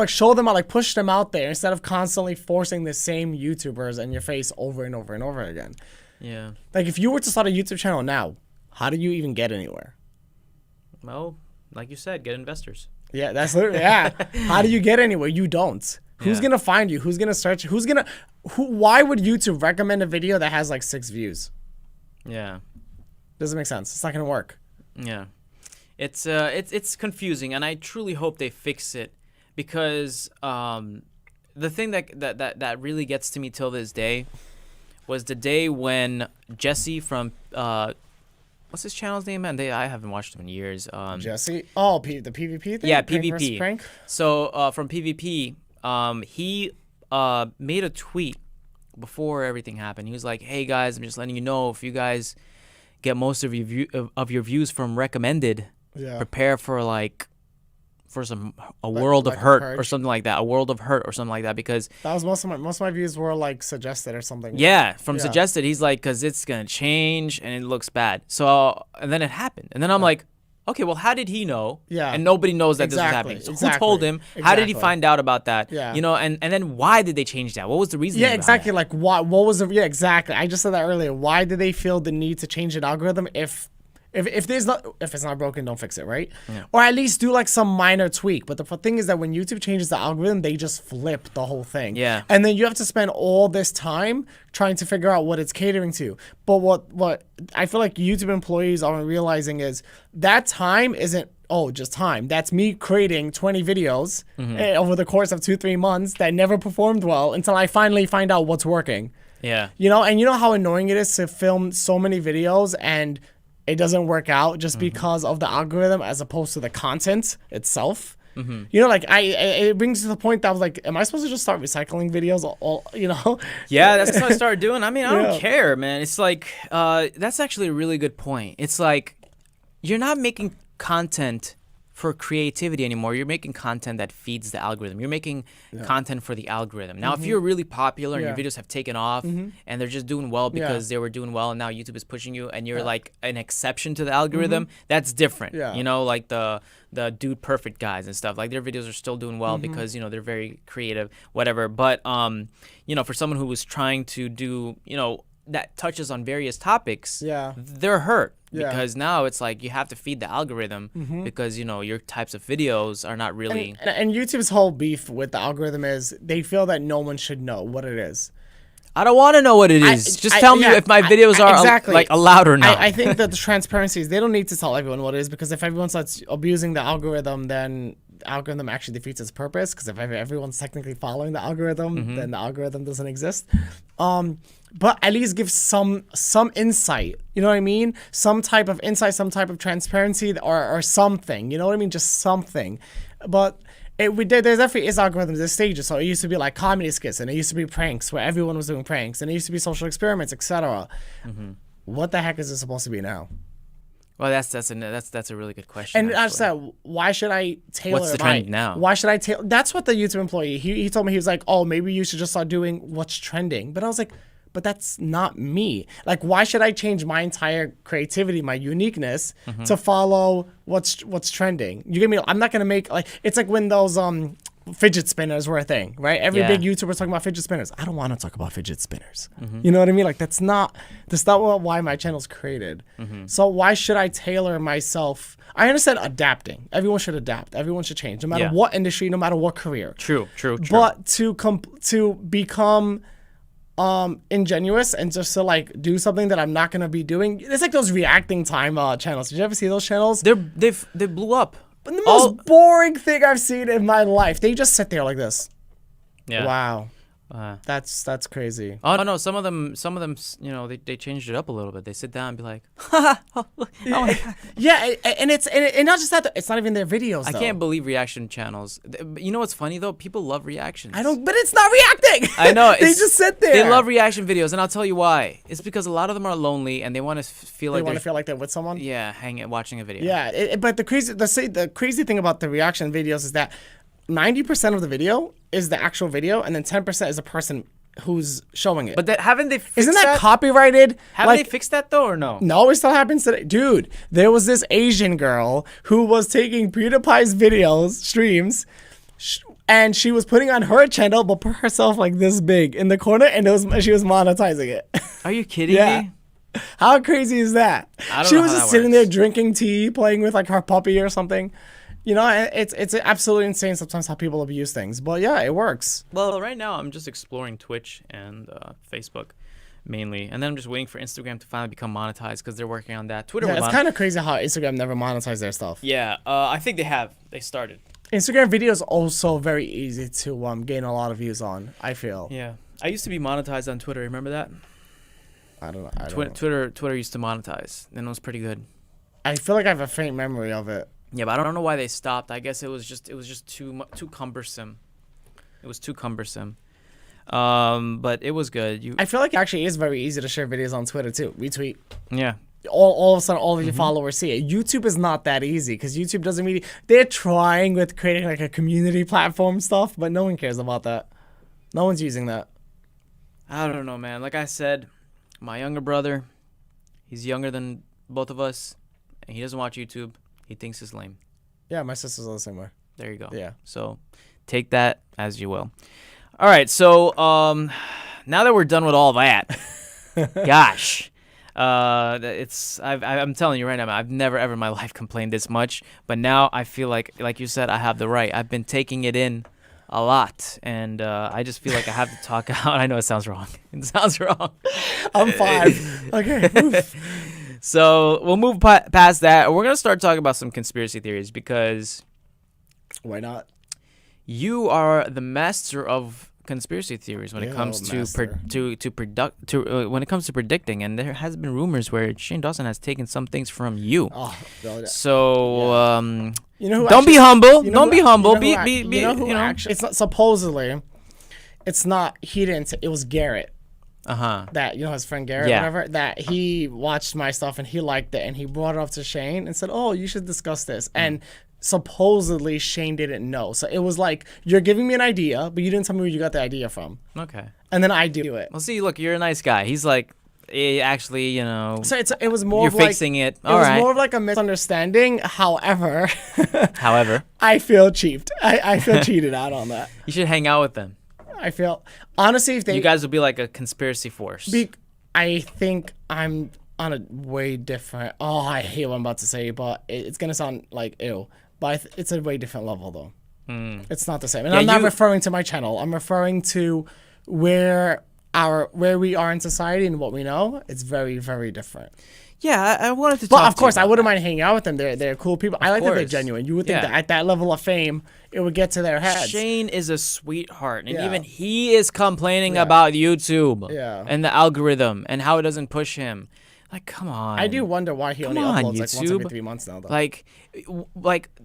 Show them out, like push them out there instead of constantly forcing the same YouTubers in your face over and over and over again. Yeah. Like if you were to start a YouTube channel now, how do you even get anywhere? Well, like you said, get investors. Yeah, that's literally, How do you get anywhere? You don't. Who's going to find you? Who's going to search? Why would YouTube recommend a video that has like 6 views? Yeah. Doesn't make sense. It's not going to work. Yeah. It's confusing, and I truly hope they fix it, because the thing that really gets to me till this day was the day when Jesse from what's his channel's name, man? I haven't watched him in years. Jesse? Oh, the PvP thing? Yeah, Prank PvP. versus prank? So from PvP, he made a tweet before everything happened. He was like, "Hey guys, I'm just letting you know, if you guys get most of your views from recommended, prepare for a world of hurt or something like that. A world of hurt or something like that, because that was most of my views were like suggested or something. Yeah, from suggested. He's like, because it's gonna change and it looks bad. So and then it happened, and then I'm like, okay, well, how did he know? Yeah. And nobody knows that this was happening. So who told him? How did he find out about that? Yeah. And then why did they change that? What was the reason? Yeah, exactly. Like what was the exactly. I just said that earlier. Why did they feel the need to change an algorithm if it's not broken, don't fix it, right? Yeah. Or at least do like some minor tweak. But the thing is that when YouTube changes the algorithm, they just flip the whole thing. Yeah. And then you have to spend all this time trying to figure out what it's catering to. But what I feel like YouTube employees aren't realizing is that time isn't just time. That's me creating 20 videos over the course of 2-3 months that never performed well until I finally find out what's working. Yeah. You know, and you know how annoying it is to film so many videos and it doesn't work out just because of the algorithm as opposed to the content itself. You know, like it brings to the point that I was like, am I supposed to just start recycling videos? You know? Yeah, that's what I started doing. I mean, I don't care, man. It's like, that's actually a really good point. It's like, you're not making content for creativity anymore. You're making content that feeds the algorithm. You're making content for the algorithm. Now, if you're really popular and your videos have taken off and they're just doing well because they were doing well and now YouTube is pushing you and you're like an exception to the algorithm, that's different. You know, like the Dude Perfect guys and stuff. Like their videos are still doing well because, you know, they're very creative, whatever. But, you know, for someone who was trying to do, you know, that touches on various topics, they're hurt. Because now it's like you have to feed the algorithm because, you know, your types of videos are not really... And YouTube's whole beef with the algorithm is they feel that no one should know what it is. I don't want to know what it is. Just tell me if my videos are like allowed or not. I think that the transparency is they don't need to tell everyone what it is because if everyone starts abusing the algorithm, then the algorithm actually defeats its purpose because if everyone's technically following the algorithm, then the algorithm doesn't exist. But at least give some insight. You know what I mean? Some type of insight, some type of transparency or something. You know what I mean? Just something. But there definitely is algorithms, there's stages. So it used to be like comedy skits and it used to be pranks where everyone was doing pranks and it used to be social experiments, etc. What the heck is it supposed to be now? Well, that's a really good question. And I said, why should I tailor? What's the trend now? Why should I tailor? That's what the YouTube employee he told me. He was like, oh, maybe you should just start doing what's trending. But I was like, but that's not me. Like, why should I change my entire creativity, my uniqueness, to follow what's trending? You get me? I'm not gonna make like it's like when those fidget spinners were a thing, right? Every big YouTuber's talking about fidget spinners. I don't want to talk about fidget spinners. You know what I mean? Like that's not why my channel's created. So why should I tailor myself? I understand adapting. Everyone should adapt. Everyone should change, no matter what industry, no matter what career. True. But to become ingenuous and just to like do something that I'm not gonna be doing. It's like those reacting time channels. Did you ever see those channels? They blew up. But the most boring thing I've seen in my life. They just sit there like this. Yeah. Wow. That's crazy. Oh no, some of them, you know, they changed it up a little bit. They sit down and be like, and it's not just that. It's not even their videos. I can't believe reaction channels. You know what's funny though? People love reactions. But it's not reacting. I know. They just sit there. They love reaction videos, and I'll tell you why. It's because a lot of them are lonely and they want to feel like they're with someone. Yeah, watching a video. Yeah, but the crazy thing about the reaction videos is that 90% of the video is the actual video, and then 10% is the person who's showing it. But haven't they fixed Isn't that copyrighted? Haven't they fixed that though, or no? No, it still happens today. Dude, there was this Asian girl who was taking PewDiePie's streams, and she was putting on her channel, but put herself like this big in the corner, and she was monetizing it. Are you kidding me? How crazy is that? She was just sitting there drinking tea, playing with like her puppy or something. You know, it's absolutely insane sometimes how people abuse things. But yeah, it works. Well, right now I'm just exploring Twitch and Facebook mainly. And then I'm just waiting for Instagram to finally become monetized because they're working on that. Twitter. Yeah, it's kind of crazy how Instagram never monetized their stuff. Yeah, I think they have. They started. Instagram videos also very easy to gain a lot of views on, I feel. Yeah. I used to be monetized on Twitter. Remember that? I don't know. Twitter used to monetize, and it was pretty good. I feel like I have a faint memory of it. Yeah, but I don't know why they stopped. I guess it was just too cumbersome. It was too cumbersome. But it was good. I feel like it actually is very easy to share videos on Twitter too. Retweet. Yeah. All of a sudden, all of your followers see it. YouTube is not that easy because YouTube doesn't really. They're trying with creating like a community platform stuff, but no one cares about that. No one's using that. I don't know, man. Like I said, my younger brother, he's younger than both of us, and he doesn't watch YouTube. He thinks it's lame. Yeah, my sister's the same way. There you go. Yeah. So take that as you will. All right. So now that we're done with all that, gosh, I'm telling you right now, I've never ever in my life complained this much. But now I feel like you said, I have the right. I've been taking it in a lot, and I just feel like I have to talk out. I know it sounds wrong. It sounds wrong. I'm 5. Okay. Oof. So we'll move past that. We're gonna start talking about some conspiracy theories because why not? You are the master of conspiracy theories when it comes to when it comes to predicting, and there has been rumors where Shane Dawson has taken some things from you. So don't be humble. Don't be humble. Actually, it's not supposedly. It's not. He didn't. It was Garrett. That his friend Garrett, whatever. That he watched my stuff and he liked it, and he brought it up to Shane and said, "Oh, you should discuss this." And supposedly Shane didn't know, so it was like, you're giving me an idea, but you didn't tell me where you got the idea from. Okay. And then I do it. Well, see, look, you're a nice guy. He's like, actually, So it was more. You're of like, fixing it. It was more of like a misunderstanding. However, I feel cheaped. I feel cheated out on that. You should hang out with them. I feel honestly, if you guys would be like a conspiracy force. I think I'm on a way different. Oh, I hate what I'm about to say, but it's gonna sound like ew. But it's a way different level, though. It's not the same. And I'm not referring to my channel. I'm referring to where we are in society and what we know. It's very, very different. Yeah, I wanted to talk But of course, I wouldn't that. mind hanging out with them. They're cool people. I like that they're genuine. You would think that at that level of fame, it would get to their heads. Shane is a sweetheart, and even he is complaining about YouTube and the algorithm and how it doesn't push him. Like, come on. I do wonder why he only uploads like once every 3 months now, though. Like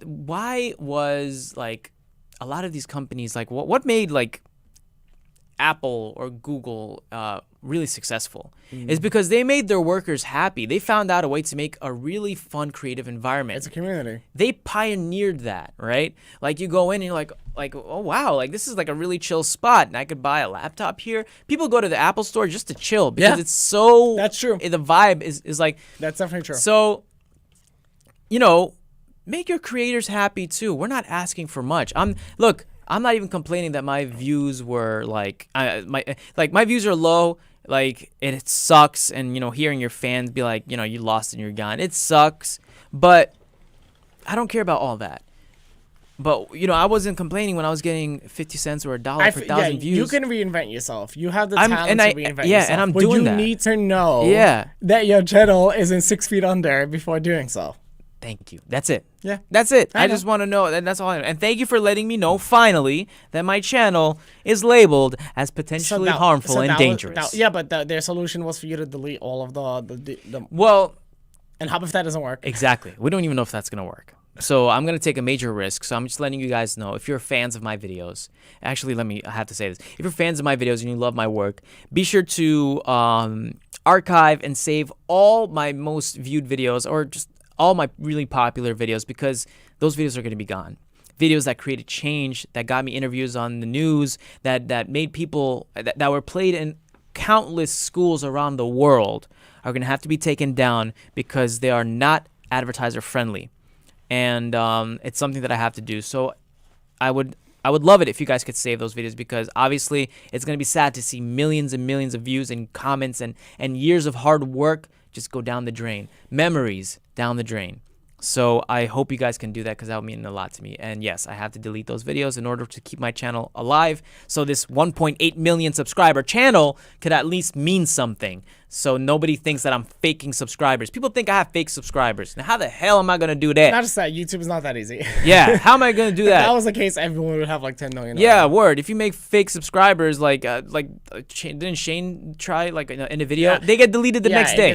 why was like a lot of these companies, like what made like Apple or Google really successful is because they made their workers happy. They found out a way to make a really fun, creative environment. It's a community. They pioneered that, right? Like you go in and you're like, oh wow, like this is like a really chill spot, and I could buy a laptop here. People go to the Apple store just to chill because it's so. That's true. The vibe is like. That's definitely true. So, make your creators happy too. We're not asking for much. I'm not even complaining that my views were like my views are low. Like it sucks, and hearing your fans be like, you lost and you're gone. It sucks, but I don't care about all that. But I wasn't complaining when I was getting 50 cents or $1 per 1,000 views. You can reinvent yourself. You have the talent to reinvent yourself. Yeah, and I'm doing that. But you need to know that your channel isn't 6 feet under before doing so. Thank you. That's it. Yeah. That's it. I just want to know, and that's all I know. And thank you for letting me know, finally, that my channel is labeled as potentially harmful and dangerous. But their solution was for you to delete all of the Well... And how if that doesn't work? Exactly. We don't even know if that's going to work. So I'm going to take a major risk. So I'm just letting you guys know, if you're fans of my videos, actually, I have to say this. If you're fans of my videos and you love my work, be sure to archive and save all my most viewed videos, or just all my really popular videos, because those videos are going to be gone. Videos that created change, that got me interviews on the news, that made people, that were played in countless schools around the world, are going to have to be taken down because they are not advertiser friendly. And it's something that I have to do. So I would love it if you guys could save those videos, because obviously it's going to be sad to see millions and millions of views and comments and years of hard work just go down the drain. Memories down the drain. So I hope you guys can do that, because that would mean a lot to me. And yes, I have to delete those videos in order to keep my channel alive, so this 1.8 million subscriber channel could at least mean something, so nobody thinks that I'm faking subscribers. People think I have fake subscribers. Now, how the hell am I going to do that? Not just that, YouTube is not that easy. Yeah, how am I going to do that? If that was the case, everyone would have like 10 million. Yeah, word. If you make fake subscribers, didn't Shane try like in a video? They get deleted the next day.